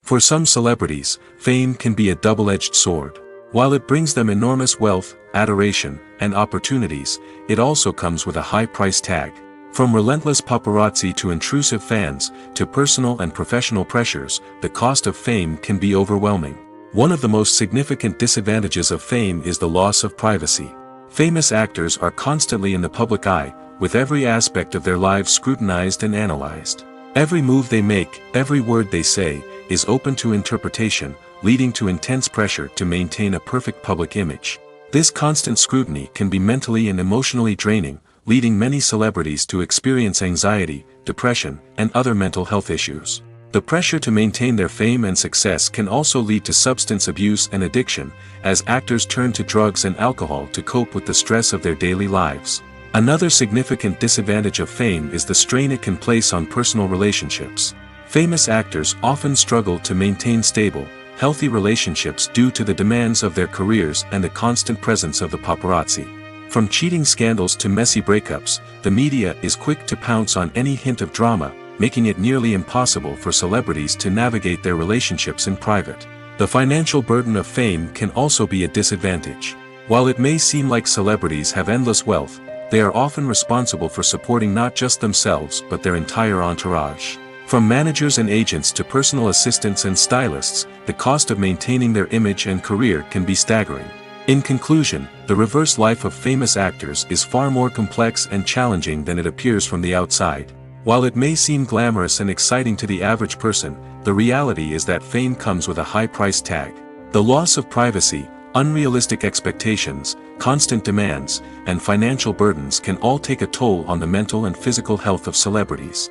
Speaker 1: For some celebrities, fame can be a double-edged sword. While it brings them enormous wealth, adoration, and opportunities, it also comes with a high price tag. From relentless paparazzi to intrusive fans, to personal and professional pressures, the cost of fame can be overwhelming. One of the most significant disadvantages of fame is the loss of privacy. Famous actors are constantly in the public eye, with every aspect of their lives scrutinized and analyzed. Every move they make, every word they say, is open to interpretation, leading to intense pressure to maintain a perfect public image. This constant scrutiny can be mentally and emotionally draining, leading many celebrities to experience anxiety, depression, and other mental health issues. The pressure to maintain their fame and success can also lead to substance abuse and addiction, as actors turn to drugs and alcohol to cope with the stress of their daily lives. Another significant disadvantage of fame is the strain it can place on personal relationships. Famous actors often struggle to maintain stable, healthy relationships due to the demands of their careers and the constant presence of the paparazzi. From cheating scandals to messy breakups, the media is quick to pounce on any hint of drama, making it nearly impossible for celebrities to navigate their relationships in private. The financial burden of fame can also be a disadvantage. While it may seem like celebrities have endless wealth, they are often responsible for supporting not just themselves but their entire entourage. From managers and agents to personal assistants and stylists, the cost of maintaining their image and career can be staggering. In conclusion, the reverse life of famous actors is far more complex and challenging than it appears from the outside. While it may seem glamorous and exciting to the average person, the reality is that fame comes with a high price tag. The loss of privacy, unrealistic expectations, constant demands, and financial burdens can all take a toll on the mental and physical health of celebrities.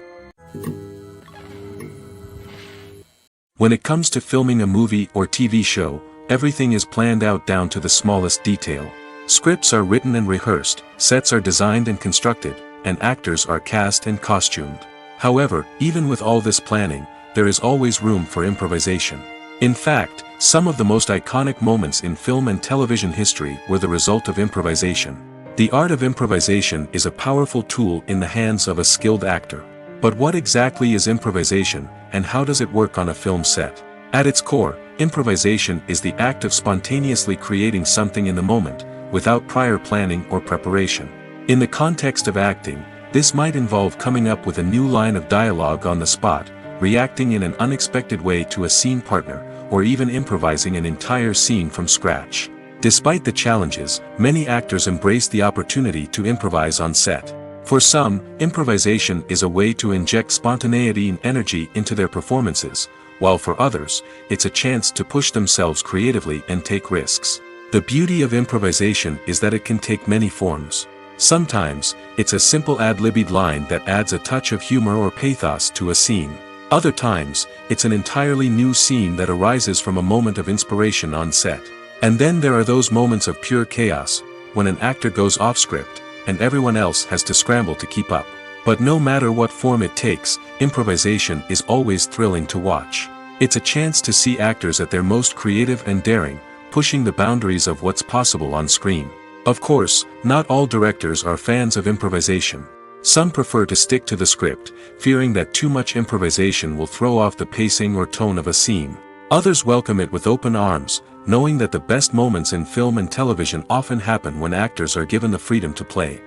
Speaker 1: When it comes to filming a movie or TV show, everything is planned out down to the smallest detail. Scripts are written and rehearsed, sets are designed and constructed, and actors are cast and costumed. However, even with all this planning, there is always room for improvisation. In fact, some of the most iconic moments in film and television history were the result of improvisation. The art of improvisation is a powerful tool in the hands of a skilled actor. But what exactly is improvisation, and how does it work on a film set? At its core, improvisation is the act of spontaneously creating something in the moment, without prior planning or preparation. In the context of acting, this might involve coming up with a new line of dialogue on the spot, reacting in an unexpected way to a scene partner, or even improvising an entire scene from scratch. Despite the challenges, many actors embrace the opportunity to improvise on set. For some, improvisation is a way to inject spontaneity and energy into their performances, while for others, it's a chance to push themselves creatively and take risks. The beauty of improvisation is that it can take many forms. Sometimes, it's a simple ad-libbed line that adds a touch of humor or pathos to a scene. Other times, it's an entirely new scene that arises from a moment of inspiration on set. And then there are those moments of pure chaos, when an actor goes off script, and everyone else has to scramble to keep up. But no matter what form it takes, improvisation is always thrilling to watch. It's a chance to see actors at their most creative and daring, pushing the boundaries of what's possible on screen. Of course, not all directors are fans of improvisation. Some prefer to stick to the script, fearing that too much improvisation will throw off the pacing or tone of a scene. Others welcome it with open arms, knowing that the best moments in film and television often happen when actors are given the freedom to play.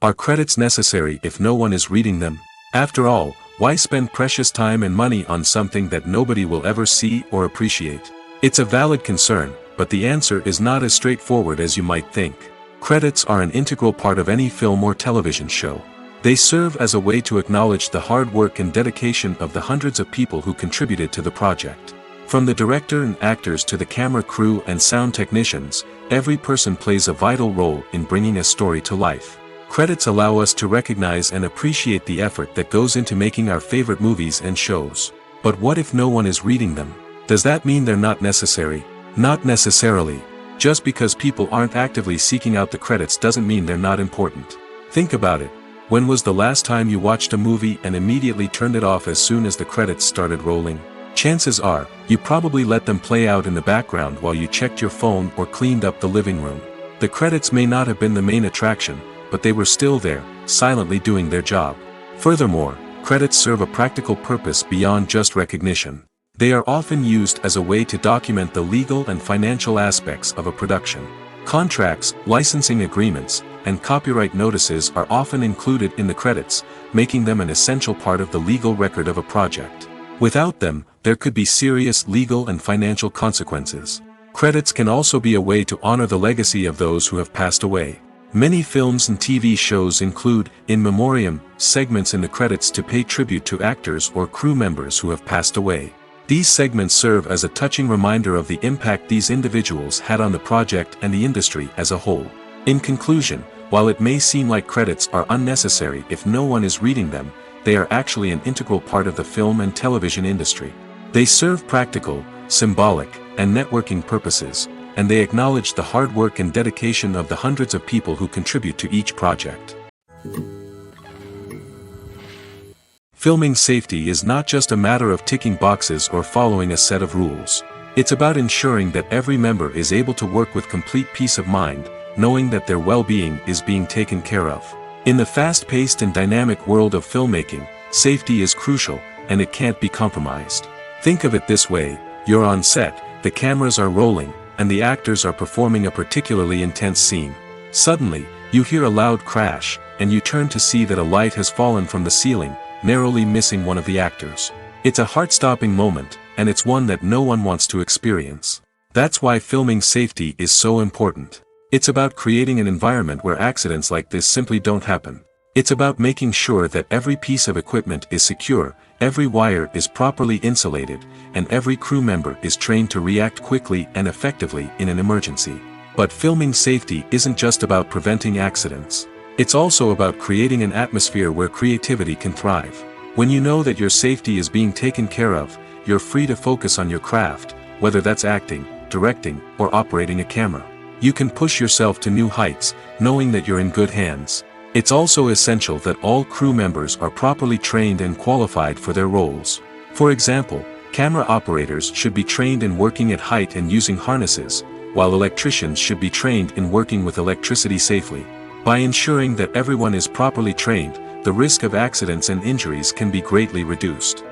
Speaker 1: Are credits necessary if no one is reading them? After all, why spend precious time and money on something that nobody will ever see or appreciate? It's a valid concern, but the answer is not as straightforward as you might think. Credits are an integral part of any film or television show. They serve as a way to acknowledge the hard work and dedication of the hundreds of people who contributed to the project. From the director and actors to the camera crew and sound technicians, every person plays a vital role in bringing a story to life. Credits allow us to recognize and appreciate the effort that goes into making our favorite movies and shows. But what if no one is reading them? Does that mean they're not necessary? Not necessarily. Just because people aren't actively seeking out the credits doesn't mean they're not important. Think about it. When was the last time you watched a movie and immediately turned it off as soon as the credits started rolling? Chances are, you probably let them play out in the background while you checked your phone or cleaned up the living room. The credits may not have been the main attraction, but they were still there, silently doing their job. Furthermore, credits serve a practical purpose beyond just recognition. They are often used as a way to document the legal and financial aspects of a production. Contracts, licensing agreements, and copyright notices are often included in the credits, making them an essential part of the legal record of a project. Without them, there could be serious legal and financial consequences. Credits can also be a way to honor the legacy of those who have passed away. Many films and TV shows include, in memoriam, segments in the credits to pay tribute to actors or crew members who have passed away. These segments serve as a touching reminder of the impact these individuals had on the project and the industry as a whole. In conclusion, while it may seem like credits are unnecessary if no one is reading them, they are actually an integral part of the film and television industry. They serve practical, symbolic, and networking purposes, and they acknowledge the hard work and dedication of the hundreds of people who contribute to each project. Filming safety is not just a matter of ticking boxes or following a set of rules. It's about ensuring that every member is able to work with complete peace of mind, knowing that their well-being is being taken care of. In the fast-paced and dynamic world of filmmaking, safety is crucial, and it can't be compromised. Think of it this way: you're on set, the cameras are rolling, and the actors are performing a particularly intense scene. Suddenly, you hear a loud crash, and you turn to see that a light has fallen from the ceiling, narrowly missing one of the actors. It's a heart-stopping moment, and it's one that no one wants to experience. That's why filming safety is so important. It's about creating an environment where accidents like this simply don't happen. It's about making sure that every piece of equipment is secure, every wire is properly insulated, and every crew member is trained to react quickly and effectively in an emergency. But filming safety isn't just about preventing accidents. It's also about creating an atmosphere where creativity can thrive. When you know that your safety is being taken care of, you're free to focus on your craft, whether that's acting, directing, or operating a camera. You can push yourself to new heights, knowing that you're in good hands. It's also essential that all crew members are properly trained and qualified for their roles. For example, camera operators should be trained in working at height and using harnesses, while electricians should be trained in working with electricity safely. By ensuring that everyone is properly trained, the risk of accidents and injuries can be greatly reduced.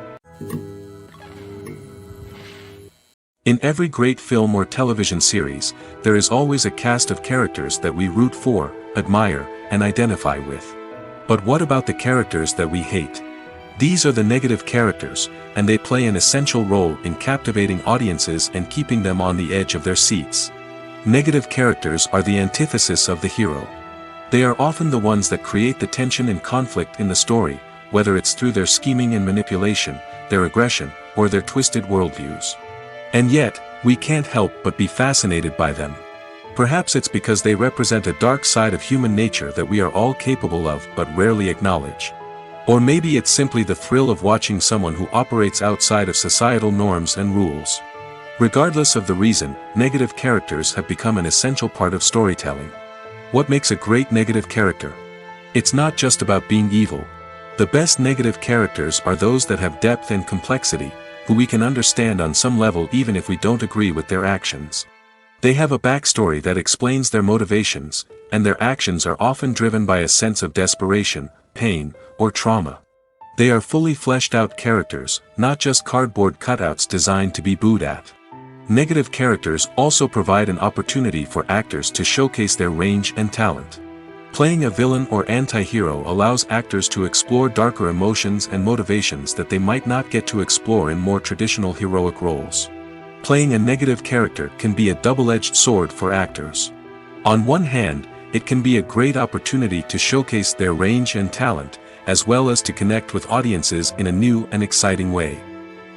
Speaker 1: In every great film or television series, there is always a cast of characters that we root for, admire, and identify with. But what about the characters that we hate? These are the negative characters, and they play an essential role in captivating audiences and keeping them on the edge of their seats. Negative characters are the antithesis of the hero. They are often the ones that create the tension and conflict in the story, whether it's through their scheming and manipulation, their aggression, or their twisted worldviews. And yet, we can't help but be fascinated by them. Perhaps it's because they represent a dark side of human nature that we are all capable of but rarely acknowledge. Or maybe it's simply the thrill of watching someone who operates outside of societal norms and rules. Regardless of the reason, negative characters have become an essential part of storytelling. What makes a great negative character? It's not just about being evil. The best negative characters are those that have depth and complexity, who we can understand on some level even if we don't agree with their actions. They have a backstory that explains their motivations, and their actions are often driven by a sense of desperation, pain, or trauma. They are fully fleshed out characters, not just cardboard cutouts designed to be booed at. Negative characters also provide an opportunity for actors to showcase their range and talent. Playing a villain or anti-hero allows actors to explore darker emotions and motivations that they might not get to explore in more traditional heroic roles. Playing a negative character can be a double-edged sword for actors. On one hand, it can be a great opportunity to showcase their range and talent, as well as to connect with audiences in a new and exciting way.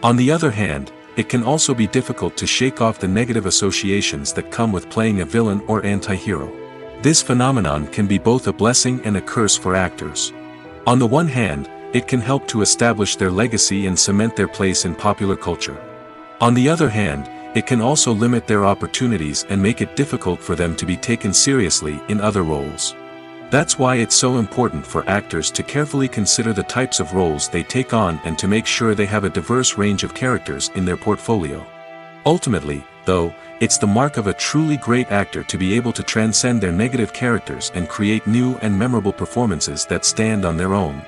Speaker 1: On the other hand, it can also be difficult to shake off the negative associations that come with playing a villain or anti-hero. This phenomenon can be both a blessing and a curse for actors. On the one hand, it can help to establish their legacy and cement their place in popular culture. On the other hand, it can also limit their opportunities and make it difficult for them to be taken seriously in other roles. That's why it's so important for actors to carefully consider the types of roles they take on and to make sure they have a diverse range of characters in their portfolio. Ultimately, though, it's the mark of a truly great actor to be able to transcend their negative characters and create new and memorable performances that stand on their own.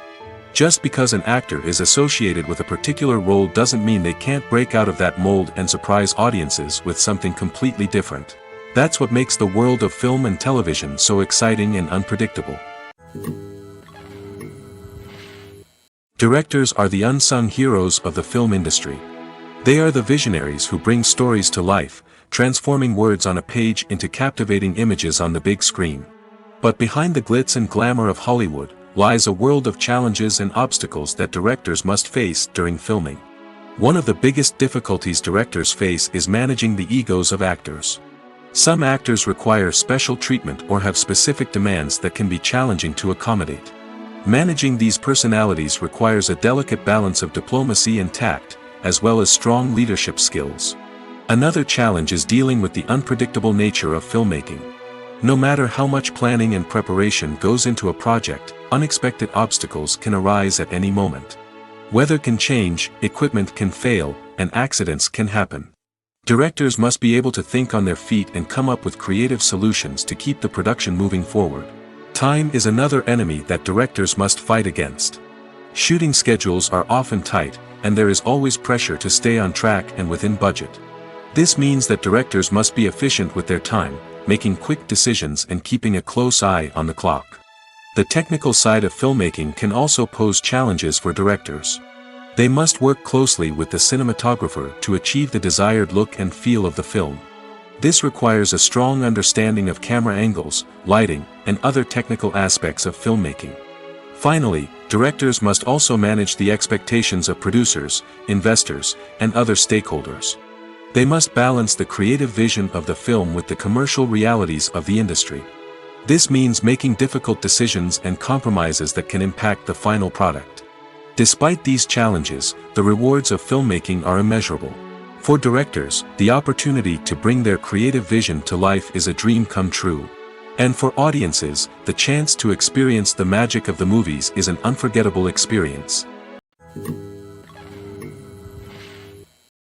Speaker 1: Just because an actor is associated with a particular role doesn't mean they can't break out of that mold and surprise audiences with something completely different. That's what makes the world of film and television so exciting and unpredictable. Directors are the unsung heroes of the film industry. They are the visionaries who bring stories to life, transforming words on a page into captivating images on the big screen. But behind the glitz and glamour of Hollywood, lies a world of challenges and obstacles that directors must face during filming. One of the biggest difficulties directors face is managing the egos of actors. Some actors require special treatment or have specific demands that can be challenging to accommodate. Managing these personalities requires a delicate balance of diplomacy and tact, as well as strong leadership skills. Another challenge is dealing with the unpredictable nature of filmmaking. No matter how much planning and preparation goes into a project, unexpected obstacles can arise at any moment. Weather can change, equipment can fail, and accidents can happen. Directors must be able to think on their feet and come up with creative solutions to keep the production moving forward. Time is another enemy that directors must fight against. Shooting schedules are often tight, and there is always pressure to stay on track and within budget. This means that directors must be efficient with their time, making quick decisions and keeping a close eye on the clock. The technical side of filmmaking can also pose challenges for directors. They must work closely with the cinematographer to achieve the desired look and feel of the film. This requires a strong understanding of camera angles, lighting, and other technical aspects of filmmaking. Finally, directors must also manage the expectations of producers, investors, and other stakeholders. They must balance the creative vision of the film with the commercial realities of the industry. This means making difficult decisions and compromises that can impact the final product. Despite these challenges, the rewards of filmmaking are immeasurable. For directors, the opportunity to bring their creative vision to life is a dream come true. And for audiences, the chance to experience the magic of the movies is an unforgettable experience.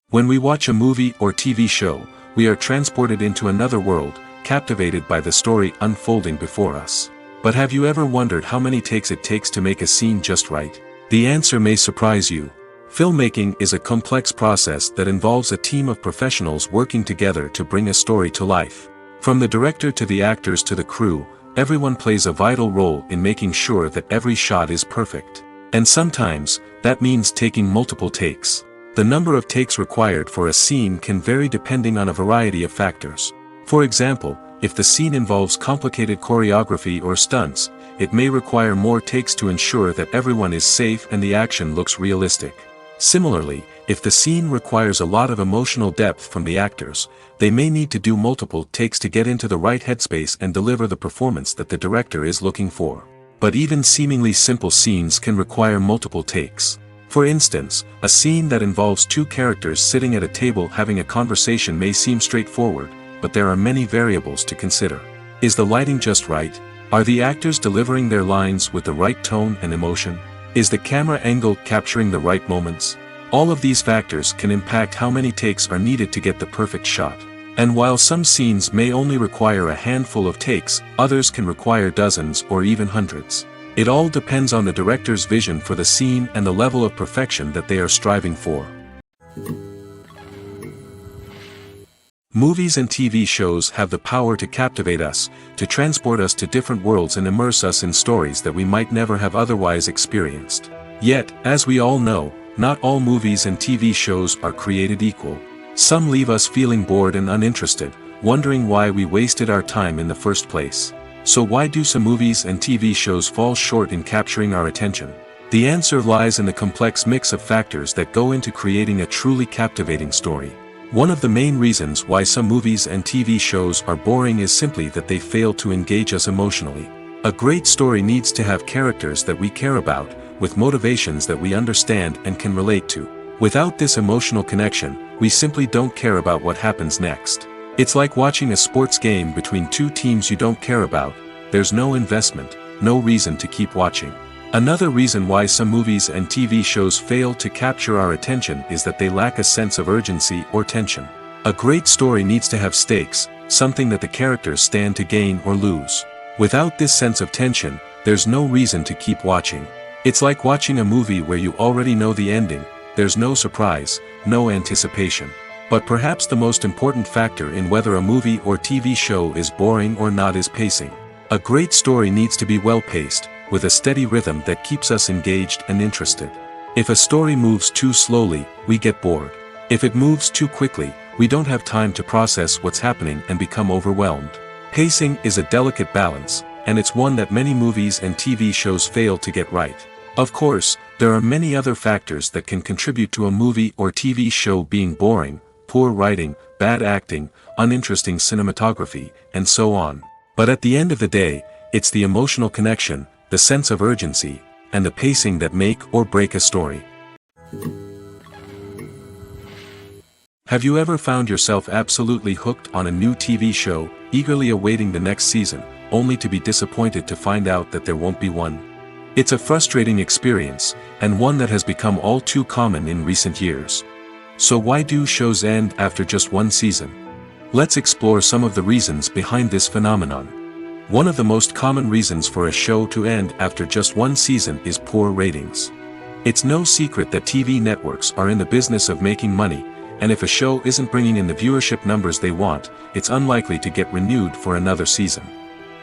Speaker 1: When we watch a movie or TV show, we are transported into another world, captivated by the story unfolding before us. But have you ever wondered how many takes it takes to make a scene just right? The answer may surprise you. Filmmaking is a complex process that involves a team of professionals working together to bring a story to life. From the director to the actors to the crew, everyone plays a vital role in making sure that every shot is perfect. And sometimes, that means taking multiple takes. The number of takes required for a scene can vary depending on a variety of factors. For example, if the scene involves complicated choreography or stunts, it may require more takes to ensure that everyone is safe and the action looks realistic. Similarly, if the scene requires a lot of emotional depth from the actors, they may need to do multiple takes to get into the right headspace and deliver the performance that the director is looking for. But even seemingly simple scenes can require multiple takes. For instance, a scene that involves two characters sitting at a table having a conversation may seem straightforward, but there are many variables to consider. Is the lighting just right? Are the actors delivering their lines with the right tone and emotion? Is the camera angle capturing the right moments? All of these factors can impact how many takes are needed to get the perfect shot. And while some scenes may only require a handful of takes, others can require dozens or even hundreds. It all depends on the director's vision for the scene and the level of perfection that they are striving for. Movies and TV shows have the power to captivate us, to transport us to different worlds and immerse us in stories that we might never have otherwise experienced. Yet, as we all know, not all movies and TV shows are created equal. Some leave us feeling bored and uninterested, wondering why we wasted our time in the first place. So why do some movies and TV shows fall short in capturing our attention? The answer lies in the complex mix of factors that go into creating a truly captivating story. One of the main reasons why some movies and TV shows are boring is simply that they fail to engage us emotionally. A great story needs to have characters that we care about, with motivations that we understand and can relate to. Without this emotional connection, we simply don't care about what happens next. It's like watching a sports game between two teams you don't care about. There's no investment, no reason to keep watching. Another reason why some movies and TV shows fail to capture our attention is that they lack a sense of urgency or tension. A great story needs to have stakes, something that the characters stand to gain or lose. Without this sense of tension, there's no reason to keep watching. It's like watching a movie where you already know the ending, there's no surprise, no anticipation. But perhaps the most important factor in whether a movie or TV show is boring or not is pacing. A great story needs to be well-paced, with a steady rhythm that keeps us engaged and interested. If a story moves too slowly, we get bored. If it moves too quickly, we don't have time to process what's happening and become overwhelmed. Pacing is a delicate balance, and it's one that many movies and TV shows fail to get right. Of course, there are many other factors that can contribute to a movie or TV show being boring: poor writing, bad acting, uninteresting cinematography, and so on. But at the end of the day, it's the emotional connection, the sense of urgency, and the pacing that make or break a story. Have you ever found yourself absolutely hooked on a new TV show, eagerly awaiting the next season, only to be disappointed to find out that there won't be one? It's a frustrating experience, and one that has become all too common in recent years. So why do shows end after just one season? Let's explore some of the reasons behind this phenomenon. One of the most common reasons for a show to end after just one season is poor ratings. It's no secret that TV networks are in the business of making money, and if a show isn't bringing in the viewership numbers they want, it's unlikely to get renewed for another season.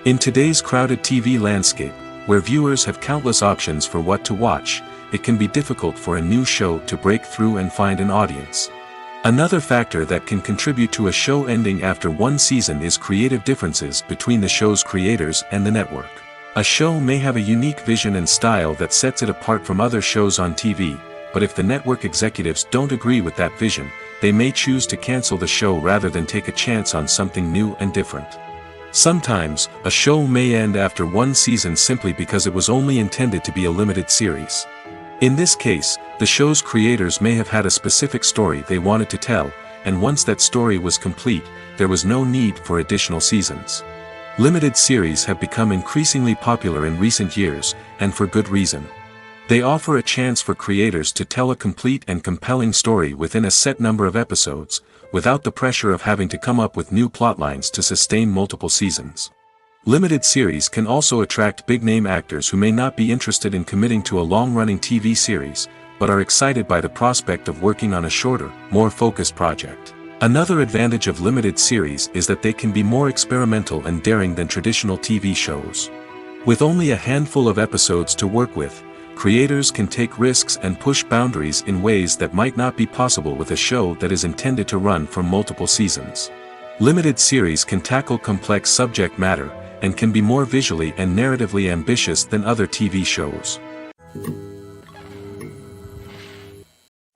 Speaker 1: In today's crowded TV landscape, Where viewers have countless options for what to watch, it can be difficult for a new show to break through and find an audience. Another factor that can contribute to a show ending after one season is creative differences between the show's creators and the network. A show may have a unique vision and style that sets it apart from other shows on TV, but if the network executives don't agree with that vision, they may choose to cancel the show rather than take a chance on something new and different. Sometimes, a show may end after one season simply because it was only intended to be a limited series. In this case, the show's creators may have had a specific story they wanted to tell, and once that story was complete, there was no need for additional seasons. Limited series have become increasingly popular in recent years, and for good reason. They offer a chance for creators to tell a complete and compelling story within a set number of episodes, without the pressure of having to come up with new plotlines to sustain multiple seasons. Limited series can also attract big-name actors who may not be interested in committing to a long-running TV series, but are excited by the prospect of working on a shorter, more focused project. Another advantage of limited series is that they can be more experimental and daring than traditional TV shows. With only a handful of episodes to work with, creators can take risks and push boundaries in ways that might not be possible with a show that is intended to run for multiple seasons. Limited series can tackle complex subject matter, and can be more visually and narratively ambitious than other TV shows.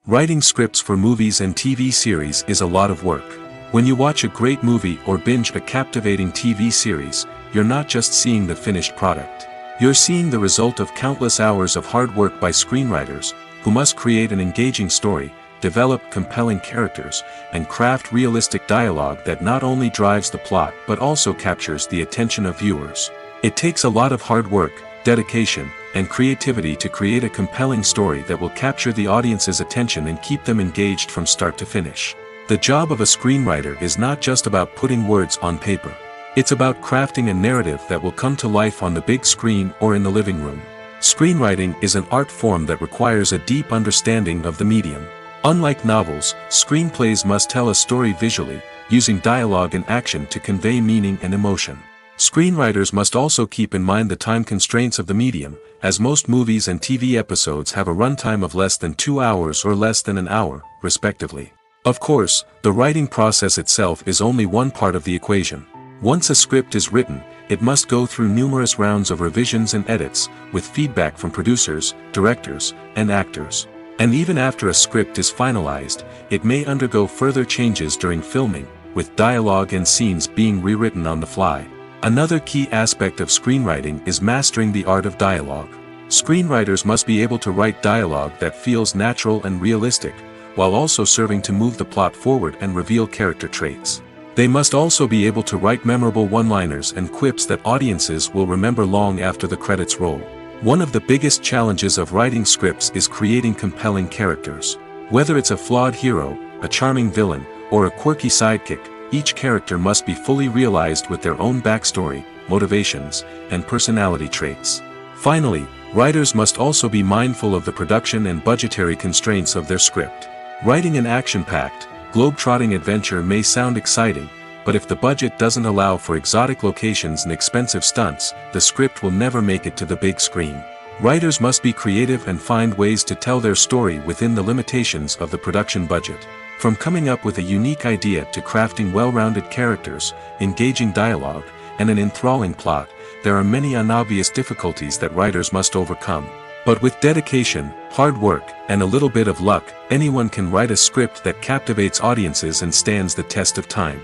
Speaker 1: Writing scripts for movies and TV series is a lot of work. When you watch a great movie or binge a captivating TV series, you're not just seeing the finished product. You're seeing the result of countless hours of hard work by screenwriters, who must create an engaging story, develop compelling characters, and craft realistic dialogue that not only drives the plot but also captures the attention of viewers. It takes a lot of hard work, dedication, and creativity to create a compelling story that will capture the audience's attention and keep them engaged from start to finish. The job of a screenwriter is not just about putting words on paper. It's about crafting a narrative that will come to life on the big screen or in the living room. Screenwriting is an art form that requires a deep understanding of the medium. Unlike novels, screenplays must tell a story visually, using dialogue and action to convey meaning and emotion. Screenwriters must also keep in mind the time constraints of the medium, as most movies and TV episodes have a runtime of less than 2 hours or less than an hour, respectively. Of course, the writing process itself is only one part of the equation. Once a script is written, it must go through numerous rounds of revisions and edits, with feedback from producers, directors, and actors. And even after a script is finalized, it may undergo further changes during filming, with dialogue and scenes being rewritten on the fly. Another key aspect of screenwriting is mastering the art of dialogue. Screenwriters must be able to write dialogue that feels natural and realistic, while also serving to move the plot forward and reveal character traits. They must also be able to write memorable one-liners and quips that audiences will remember long after the credits roll. One of the biggest challenges of writing scripts is creating compelling characters. Whether it's a flawed hero, a charming villain, or a quirky sidekick, each character must be fully realized with their own backstory, motivations, and personality traits. Finally, writers must also be mindful of the production and budgetary constraints of their script. Writing an action-packed, globe-trotting adventure may sound exciting, but if the budget doesn't allow for exotic locations and expensive stunts, the script will never make it to the big screen. Writers must be creative and find ways to tell their story within the limitations of the production budget. From coming up with a unique idea to crafting well-rounded characters, engaging dialogue, and an enthralling plot, there are many unobvious difficulties that writers must overcome. But with dedication, hard work, and a little bit of luck, anyone can write a script that captivates audiences and stands the test of time.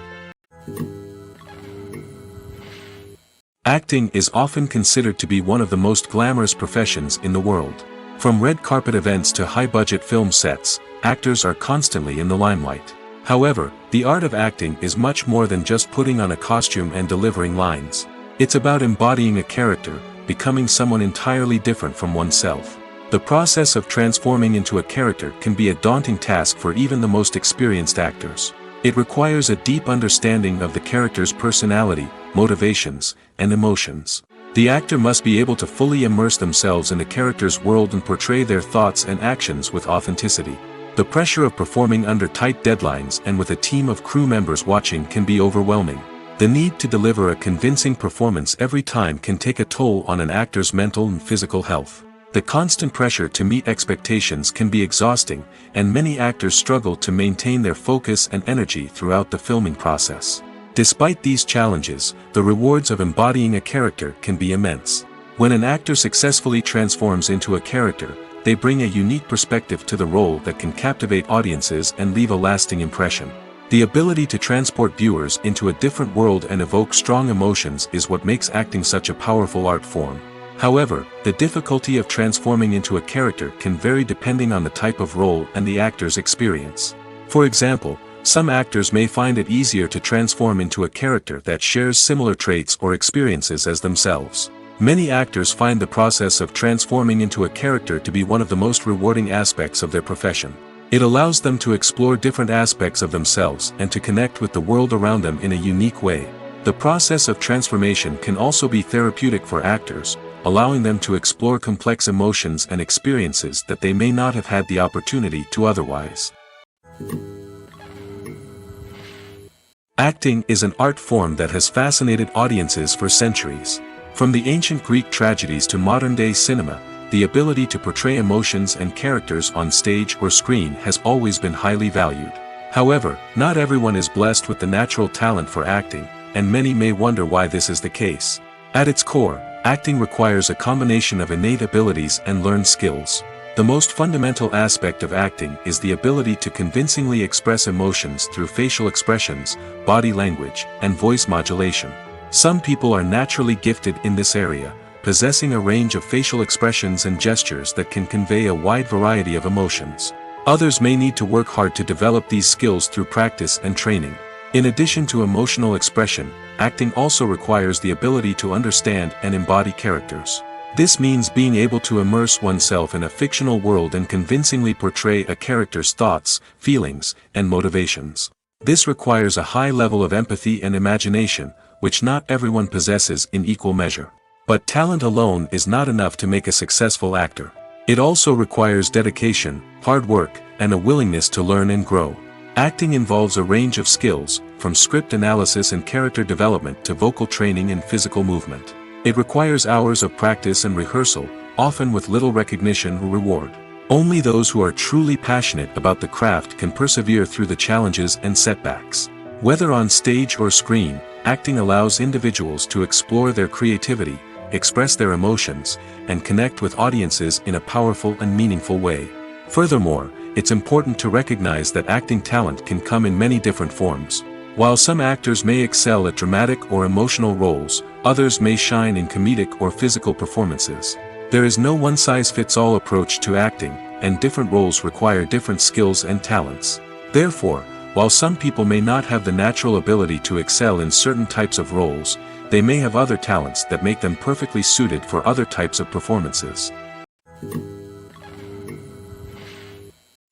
Speaker 1: Acting is often considered to be one of the most glamorous professions in the world. From red carpet events to high-budget film sets, actors are constantly in the limelight. However, the art of acting is much more than just putting on a costume and delivering lines. It's about embodying a character, becoming someone entirely different from oneself. The process of transforming into a character can be a daunting task for even the most experienced actors. It requires a deep understanding of the character's personality, motivations, and emotions. The actor must be able to fully immerse themselves in the character's world and portray their thoughts and actions with authenticity. The pressure of performing under tight deadlines and with a team of crew members watching can be overwhelming. The need to deliver a convincing performance every time can take a toll on an actor's mental and physical health. The constant pressure to meet expectations can be exhausting, and many actors struggle to maintain their focus and energy throughout the filming process. Despite these challenges, the rewards of embodying a character can be immense. When an actor successfully transforms into a character, they bring a unique perspective to the role that can captivate audiences and leave a lasting impression. The ability to transport viewers into a different world and evoke strong emotions is what makes acting such a powerful art form. However, the difficulty of transforming into a character can vary depending on the type of role and the actor's experience. For example, some actors may find it easier to transform into a character that shares similar traits or experiences as themselves. Many actors find the process of transforming into a character to be one of the most rewarding aspects of their profession. It allows them to explore different aspects of themselves and to connect with the world around them in a unique way. The process of transformation can also be therapeutic for actors, allowing them to explore complex emotions and experiences that they may not have had the opportunity to otherwise. Acting is an art form that has fascinated audiences for centuries. From the ancient Greek tragedies to modern-day cinema, the ability to portray emotions and characters on stage or screen has always been highly valued. However, not everyone is blessed with the natural talent for acting, and many may wonder why this is the case. At its core, acting requires a combination of innate abilities and learned skills. The most fundamental aspect of acting is the ability to convincingly express emotions through facial expressions, body language, and voice modulation. Some people are naturally gifted in this area, possessing a range of facial expressions and gestures that can convey a wide variety of emotions. Others may need to work hard to develop these skills through practice and training. In addition to emotional expression, acting also requires the ability to understand and embody characters. This means being able to immerse oneself in a fictional world and convincingly portray a character's thoughts, feelings, and motivations. This requires a high level of empathy and imagination, which not everyone possesses in equal measure. But talent alone is not enough to make a successful actor. It also requires dedication, hard work, and a willingness to learn and grow. Acting involves a range of skills, from script analysis and character development to vocal training and physical movement. It requires hours of practice and rehearsal, often with little recognition or reward. Only those who are truly passionate about the craft can persevere through the challenges and setbacks. Whether on stage or screen, acting allows individuals to explore their creativity, express their emotions, and connect with audiences in a powerful and meaningful way. Furthermore, it's important to recognize that acting talent can come in many different forms. While some actors may excel at dramatic or emotional roles, others may shine in comedic or physical performances. There is no one-size-fits-all approach to acting, and different roles require different skills and talents. Therefore, while some people may not have the natural ability to excel in certain types of roles, they may have other talents that make them perfectly suited for other types of performances.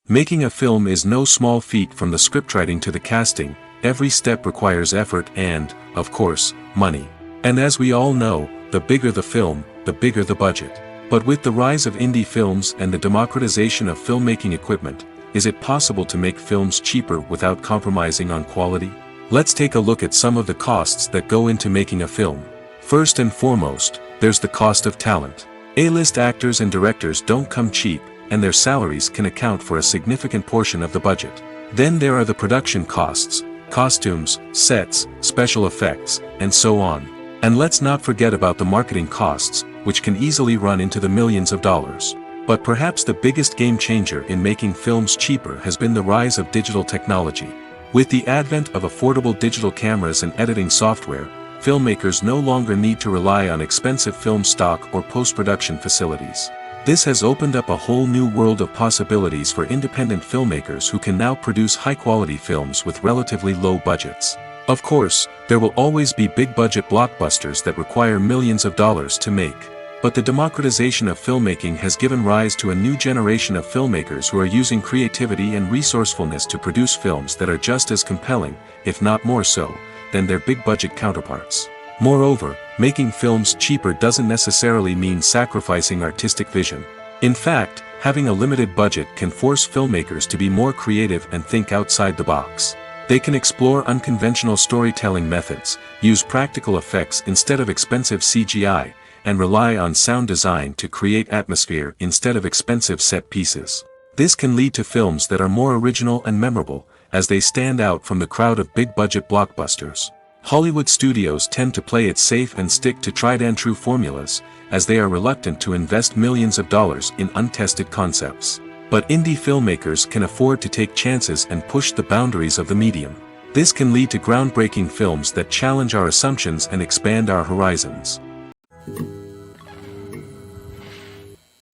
Speaker 1: Making a film is no small feat. From the scriptwriting to the casting, every step requires effort and, of course, money. And as we all know, the bigger the film, the bigger the budget. But with the rise of indie films and the democratization of filmmaking equipment, is it possible to make films cheaper without compromising on quality? Let's take a look at some of the costs that go into making a film. First and foremost, there's the cost of talent. A-list actors and directors don't come cheap, and their salaries can account for a significant portion of the budget. Then there are the production costs, costumes, sets, special effects, and so on. And let's not forget about the marketing costs, which can easily run into the millions of dollars. But perhaps the biggest game changer in making films cheaper has been the rise of digital technology. With the advent of affordable digital cameras and editing software, filmmakers no longer need to rely on expensive film stock or post-production facilities. This has opened up a whole new world of possibilities for independent filmmakers who can now produce high-quality films with relatively low budgets. Of course, there will always be big-budget blockbusters that require millions of dollars to make. But the democratization of filmmaking has given rise to a new generation of filmmakers who are using creativity and resourcefulness to produce films that are just as compelling, if not more so, than their big-budget counterparts. Moreover, making films cheaper doesn't necessarily mean sacrificing artistic vision. In fact, having a limited budget can force filmmakers to be more creative and think outside the box. They can explore unconventional storytelling methods, use practical effects instead of expensive CGI, and rely on sound design to create atmosphere instead of expensive set pieces. This can lead to films that are more original and memorable, as they stand out from the crowd of big-budget blockbusters. Hollywood studios tend to play it safe and stick to tried-and-true formulas, as they are reluctant to invest millions of dollars in untested concepts. But indie filmmakers can afford to take chances and push the boundaries of the medium. This can lead to groundbreaking films that challenge our assumptions and expand our horizons.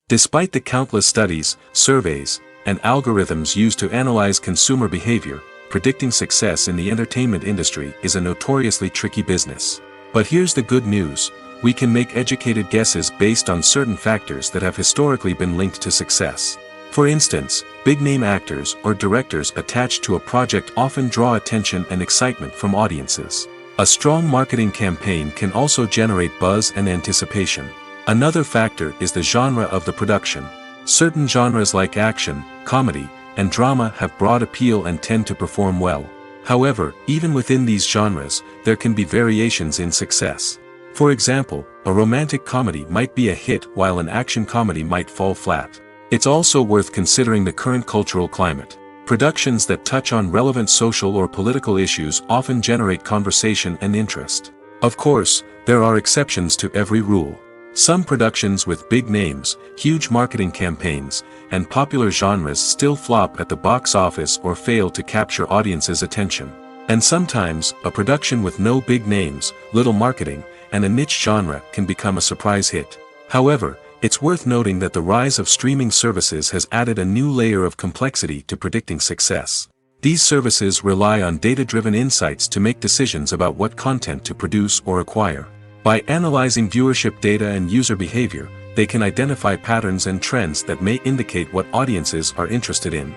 Speaker 1: Despite the countless studies, surveys, and algorithms used to analyze consumer behavior, predicting success in the entertainment industry is a notoriously tricky business. But here's the good news: we can make educated guesses based on certain factors that have historically been linked to success. For instance, big-name actors or directors attached to a project often draw attention and excitement from audiences. A strong marketing campaign can also generate buzz and anticipation. Another factor is the genre of the production. Certain genres like action, comedy, and drama have broad appeal and tend to perform well. However, even within these genres, there can be variations in success. For example, a romantic comedy might be a hit while an action comedy might fall flat. It's also worth considering the current cultural climate. Productions that touch on relevant social or political issues often generate conversation and interest. Of course, there are exceptions to every rule. Some productions with big names, huge marketing campaigns, and popular genres still flop at the box office or fail to capture audiences' attention. And sometimes, a production with no big names, little marketing, and a niche genre can become a surprise hit. However, it's worth noting that the rise of streaming services has added a new layer of complexity to predicting success. These services rely on data-driven insights to make decisions about what content to produce or acquire. By analyzing viewership data and user behavior, they can identify patterns and trends that may indicate what audiences are interested in.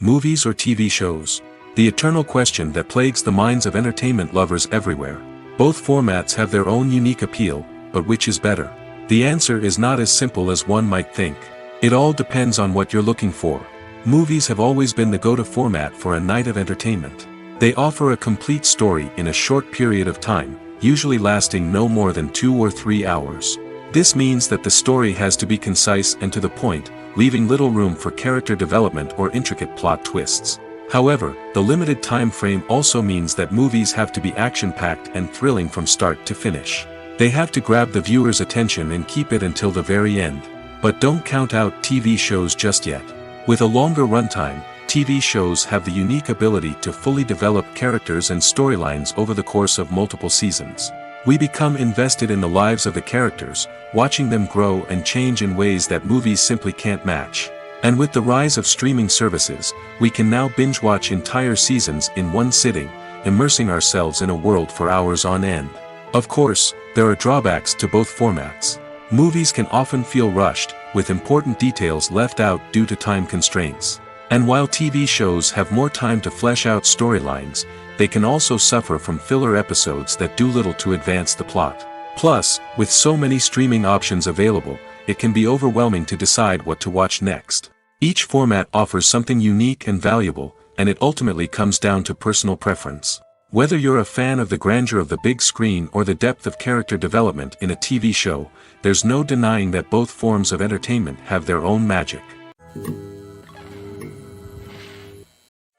Speaker 1: Movies or TV shows? The eternal question that plagues the minds of entertainment lovers everywhere. Both formats have their own unique appeal, but which is better? The answer is not as simple as one might think. It all depends on what you're looking for. Movies have always been the go-to format for a night of entertainment. They offer a complete story in a short period of time, usually lasting no more than 2 or 3 hours. This means that the story has to be concise and to the point, leaving little room for character development or intricate plot twists. However, the limited time frame also means that movies have to be action-packed and thrilling from start to finish. They have to grab the viewer's attention and keep it until the very end. But don't count out TV shows just yet. With a longer runtime, TV shows have the unique ability to fully develop characters and storylines over the course of multiple seasons. We become invested in the lives of the characters, watching them grow and change in ways that movies simply can't match. And with the rise of streaming services, we can now binge-watch entire seasons in one sitting, immersing ourselves in a world for hours on end. Of course, there are drawbacks to both formats. Movies can often feel rushed, with important details left out due to time constraints. And while TV shows have more time to flesh out storylines, they can also suffer from filler episodes that do little to advance the plot. Plus, with so many streaming options available, it can be overwhelming to decide what to watch next. Each format offers something unique and valuable, and it ultimately comes down to personal preference. Whether you're a fan of the grandeur of the big screen or the depth of character development in a TV show, there's no denying that both forms of entertainment have their own magic.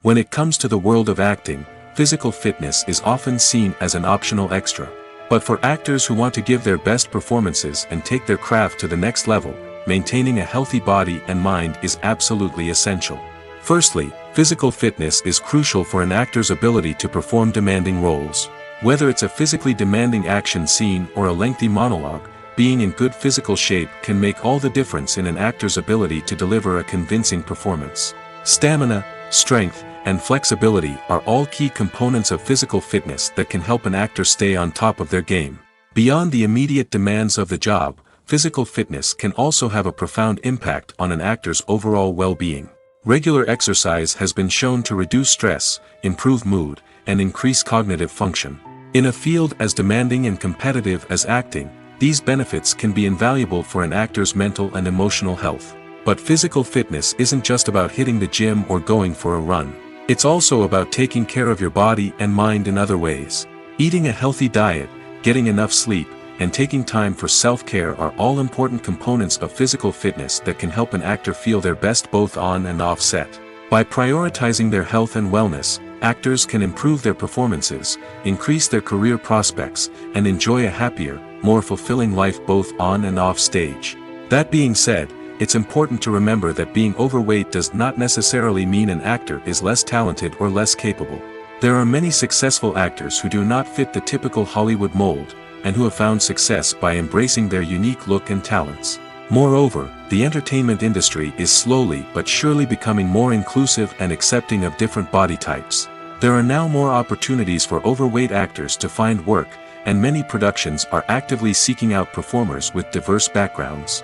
Speaker 1: When it comes to the world of acting, physical fitness is often seen as an optional extra. But for actors who want to give their best performances and take their craft to the next level, maintaining a healthy body and mind is absolutely essential. Firstly, physical fitness is crucial for an actor's ability to perform demanding roles. Whether it's a physically demanding action scene or a lengthy monologue, being in good physical shape can make all the difference in an actor's ability to deliver a convincing performance. Stamina, strength, and flexibility are all key components of physical fitness that can help an actor stay on top of their game. Beyond the immediate demands of the job, physical fitness can also have a profound impact on an actor's overall well-being. Regular exercise has been shown to reduce stress, improve mood, and increase cognitive function. In a field as demanding and competitive as acting, these benefits can be invaluable for an actor's mental and emotional health. But physical fitness isn't just about hitting the gym or going for a run. It's also about taking care of your body and mind in other ways. Eating a healthy diet, getting enough sleep, and taking time for self-care are all important components of physical fitness that can help an actor feel their best both on and off set. By prioritizing their health and wellness, actors can improve their performances, increase their career prospects, and enjoy a happier, more fulfilling life both on and off stage. That being said, it's important to remember that being overweight does not necessarily mean an actor is less talented or less capable. There are many successful actors who do not fit the typical Hollywood mold, and who have found success by embracing their unique look and talents. Moreover, the entertainment industry is slowly but surely becoming more inclusive and accepting of different body types. There are now more opportunities for overweight actors to find work, and many productions are actively seeking out performers with diverse backgrounds.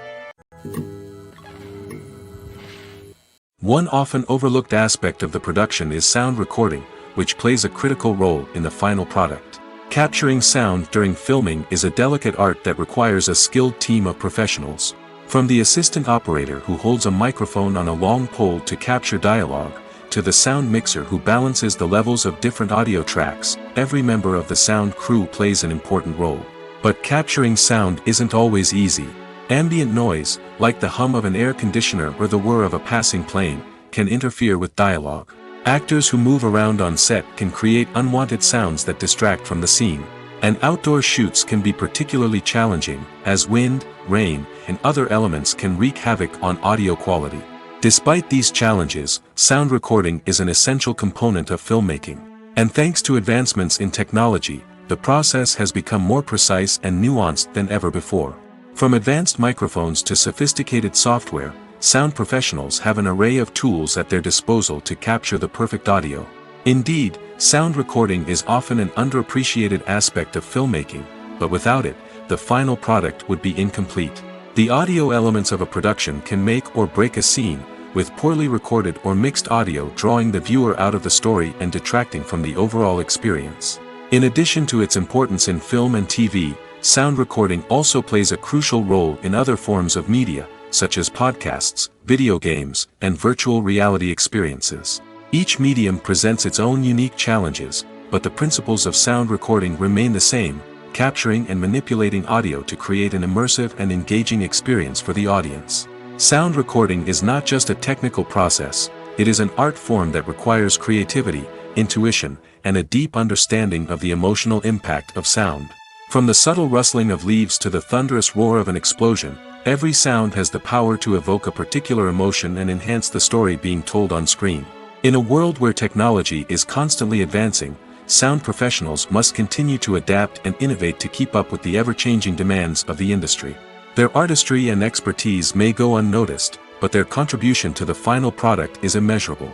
Speaker 1: One often overlooked aspect of the production is sound recording, which plays a critical role in the final product. Capturing sound during filming is a delicate art that requires a skilled team of professionals. From the assistant operator who holds a microphone on a long pole to capture dialogue, to the sound mixer who balances the levels of different audio tracks, every member of the sound crew plays an important role. But capturing sound isn't always easy. Ambient noise, like the hum of an air conditioner or the whir of a passing plane, can interfere with dialogue. Actors who move around on set can create unwanted sounds that distract from the scene. And outdoor shoots can be particularly challenging, as wind, rain, and other elements can wreak havoc on audio quality. Despite these challenges, sound recording is an essential component of filmmaking. And thanks to advancements in technology, the process has become more precise and nuanced than ever before. From advanced microphones to sophisticated software, sound professionals have an array of tools at their disposal to capture the perfect audio. Indeed, sound recording is often an underappreciated aspect of filmmaking, but without it, the final product would be incomplete. The audio elements of a production can make or break a scene, with poorly recorded or mixed audio drawing the viewer out of the story and detracting from the overall experience. In addition to its importance in film and TV, sound recording also plays a crucial role in other forms of media, such as podcasts, video games, and virtual reality experiences. Each medium presents its own unique challenges, but the principles of sound recording remain the same, capturing and manipulating audio to create an immersive and engaging experience for the audience. Sound recording is not just a technical process, it is an art form that requires creativity, intuition, and a deep understanding of the emotional impact of sound. From the subtle rustling of leaves to the thunderous roar of an explosion, every sound has the power to evoke a particular emotion and enhance the story being told on screen. In a world where technology is constantly advancing, sound professionals must continue to adapt and innovate to keep up with the ever-changing demands of the industry. Their artistry and expertise may go unnoticed, but their contribution to the final product is immeasurable.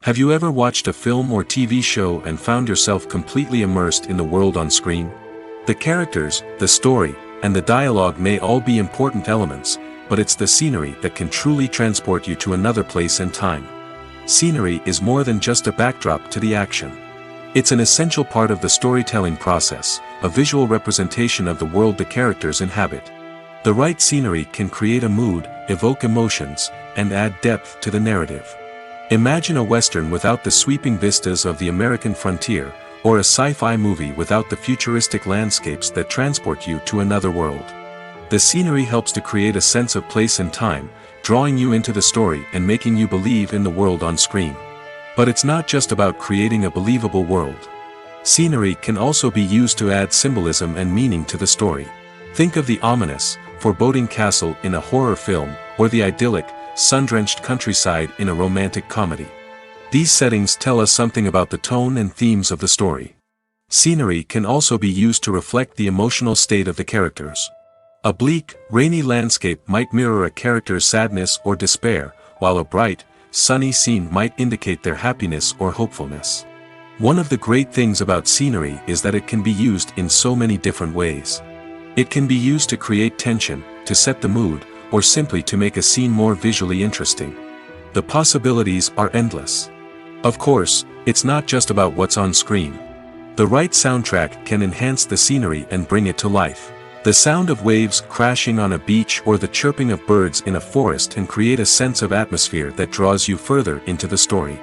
Speaker 1: Have you ever watched a film or TV show and found yourself completely immersed in the world on screen? The characters, the story, and the dialogue may all be important elements, but it's the scenery that can truly transport you to another place and time. Scenery is more than just a backdrop to the action. It's an essential part of the storytelling process, a visual representation of the world the characters inhabit. The right scenery can create a mood, evoke emotions, and add depth to the narrative. Imagine a Western without the sweeping vistas of the American frontier, or a sci-fi movie without the futuristic landscapes that transport you to another world. The scenery helps to create a sense of place and time, drawing you into the story and making you believe in the world on screen. But it's not just about creating a believable world. Scenery can also be used to add symbolism and meaning to the story. Think of the ominous, foreboding castle in a horror film, or the idyllic, sun-drenched countryside in a romantic comedy. These settings tell us something about the tone and themes of the story. Scenery can also be used to reflect the emotional state of the characters. A bleak, rainy landscape might mirror a character's sadness or despair, while a bright, sunny scene might indicate their happiness or hopefulness. One of the great things about scenery is that it can be used in so many different ways. It can be used to create tension, to set the mood, or simply to make a scene more visually interesting. The possibilities are endless. Of course, it's not just about what's on screen. The right soundtrack can enhance the scenery and bring it to life. The sound of waves crashing on a beach or the chirping of birds in a forest can create a sense of atmosphere that draws you further into the story.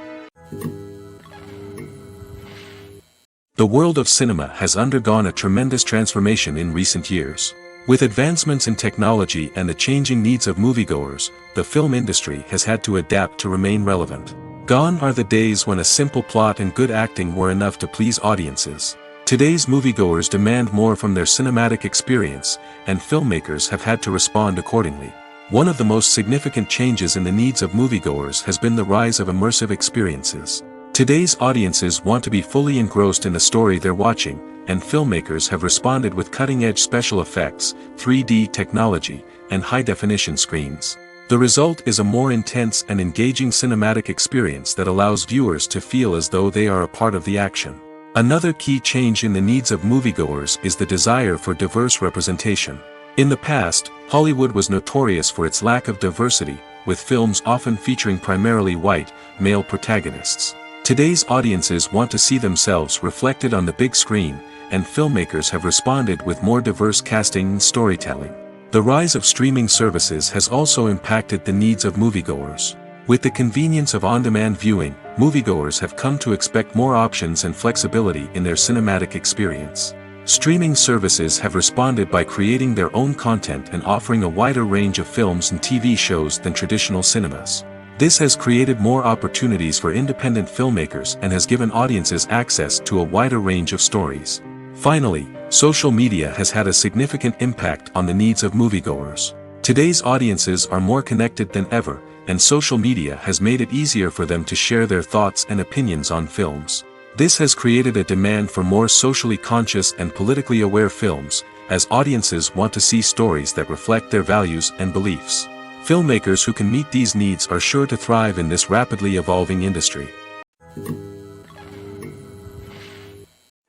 Speaker 1: The world of cinema has undergone a tremendous transformation in recent years. With advancements in technology and the changing needs of moviegoers, the film industry has had to adapt to remain relevant. Gone are the days when a simple plot and good acting were enough to please audiences. Today's moviegoers demand more from their cinematic experience, and filmmakers have had to respond accordingly. One of the most significant changes in the needs of moviegoers has been the rise of immersive experiences. Today's audiences want to be fully engrossed in the story they're watching, and filmmakers have responded with cutting-edge special effects, 3D technology, and high-definition screens. The result is a more intense and engaging cinematic experience that allows viewers to feel as though they are a part of the action. Another key change in the needs of moviegoers is the desire for diverse representation. In the past, Hollywood was notorious for its lack of diversity, with films often featuring primarily white, male protagonists. Today's audiences want to see themselves reflected on the big screen, and filmmakers have responded with more diverse casting and storytelling. The rise of streaming services has also impacted the needs of moviegoers. With the convenience of on-demand viewing, moviegoers have come to expect more options and flexibility in their cinematic experience. Streaming services have responded by creating their own content and offering a wider range of films and TV shows than traditional cinemas. This has created more opportunities for independent filmmakers and has given audiences access to a wider range of stories. Finally, social media has had a significant impact on the needs of moviegoers. Today's audiences are more connected than ever, and social media has made it easier for them to share their thoughts and opinions on films. This has created a demand for more socially conscious and politically aware films, as audiences want to see stories that reflect their values and beliefs. Filmmakers who can meet these needs are sure to thrive in this rapidly evolving industry.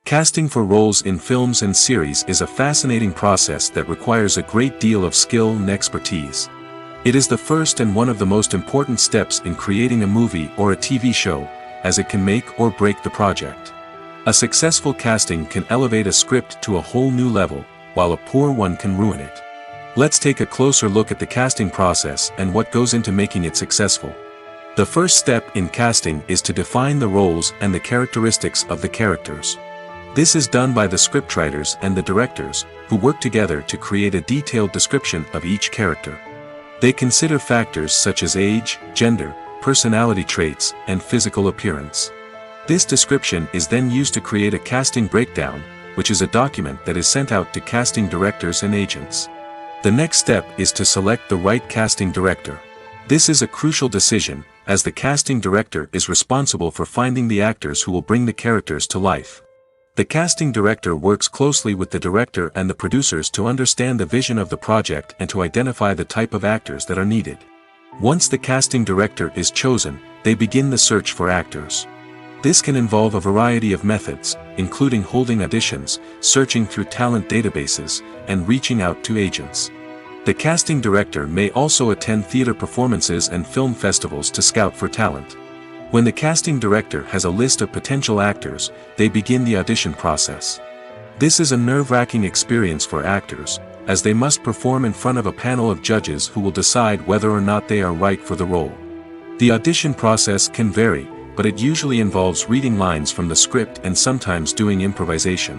Speaker 1: Casting for roles in films and series is a fascinating process that requires a great deal of skill and expertise. It is the first and one of the most important steps in creating a movie or a TV show, as it can make or break the project. A successful casting can elevate a script to a whole new level, while a poor one can ruin it. Let's take a closer look at the casting process and what goes into making it successful. The first step in casting is to define the roles and the characteristics of the characters. This is done by the scriptwriters and the directors, who work together to create a detailed description of each character. They consider factors such as age, gender, personality traits, and physical appearance. This description is then used to create a casting breakdown, which is a document that is sent out to casting directors and agents. The next step is to select the right casting director. This is a crucial decision, as the casting director is responsible for finding the actors who will bring the characters to life. The casting director works closely with the director and the producers to understand the vision of the project and to identify the type of actors that are needed. Once the casting director is chosen, they begin the search for actors. This can involve a variety of methods, including holding auditions, searching through talent databases, and reaching out to agents. The casting director may also attend theater performances and film festivals to scout for talent. When the casting director has a list of potential actors, they begin the audition process. This is a nerve-wracking experience for actors, as they must perform in front of a panel of judges who will decide whether or not they are right for the role. The audition process can vary, but it usually involves reading lines from the script and sometimes doing improvisation.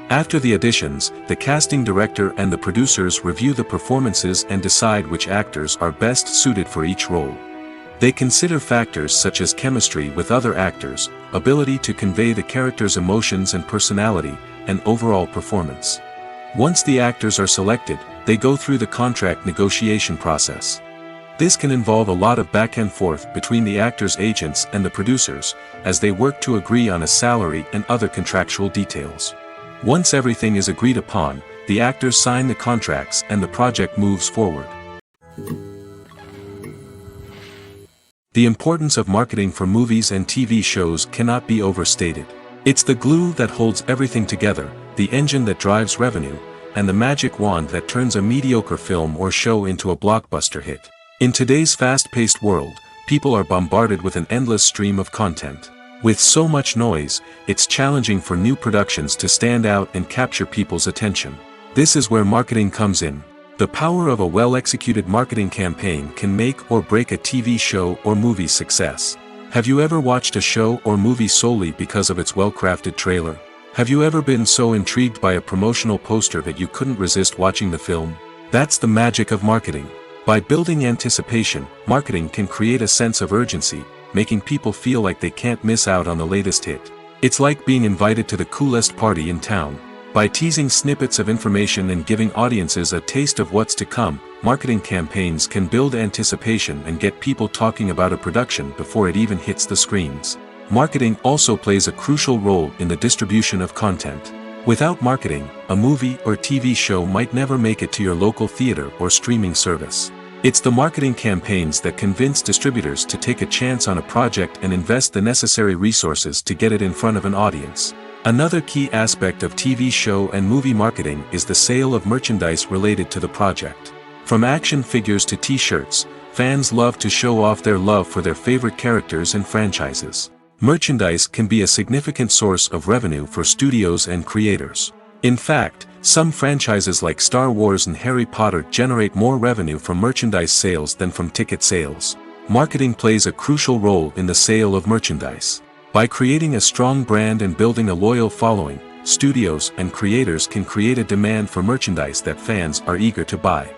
Speaker 1: After the auditions, the casting director and the producers review the performances and decide which actors are best suited for each role. They consider factors such as chemistry with other actors, ability to convey the character's emotions and personality, and overall performance. Once the actors are selected, they go through the contract negotiation process. This can involve a lot of back and forth between the actors' agents and the producers, as they work to agree on a salary and other contractual details. Once everything is agreed upon, the actors sign the contracts and the project moves forward. The importance of marketing for movies and TV shows cannot be overstated. It's the glue that holds everything together, the engine that drives revenue, and the magic wand that turns a mediocre film or show into a blockbuster hit. In today's fast-paced world, people are bombarded with an endless stream of content. With so much noise, it's challenging for new productions to stand out and capture people's attention. This is where marketing comes in. The power of a well-executed marketing campaign can make or break a TV show or movie's success. Have you ever watched a show or movie solely because of its well-crafted trailer? Have you ever been so intrigued by a promotional poster that you couldn't resist watching the film? That's the magic of marketing. By building anticipation, marketing can create a sense of urgency, making people feel like they can't miss out on the latest hit. It's like being invited to the coolest party in town. By teasing snippets of information and giving audiences a taste of what's to come, marketing campaigns can build anticipation and get people talking about a production before it even hits the screens. Marketing also plays a crucial role in the distribution of content. Without marketing, a movie or TV show might never make it to your local theater or streaming service. It's the marketing campaigns that convince distributors to take a chance on a project and invest the necessary resources to get it in front of an audience. Another key aspect of TV show and movie marketing is the sale of merchandise related to the project. From action figures to t-shirts, fans love to show off their love for their favorite characters and franchises. Merchandise can be a significant source of revenue for studios and creators. In fact, some franchises like Star Wars and Harry Potter generate more revenue from merchandise sales than from ticket sales. Marketing plays a crucial role in the sale of merchandise. By creating a strong brand and building a loyal following, studios and creators can create a demand for merchandise that fans are eager to buy.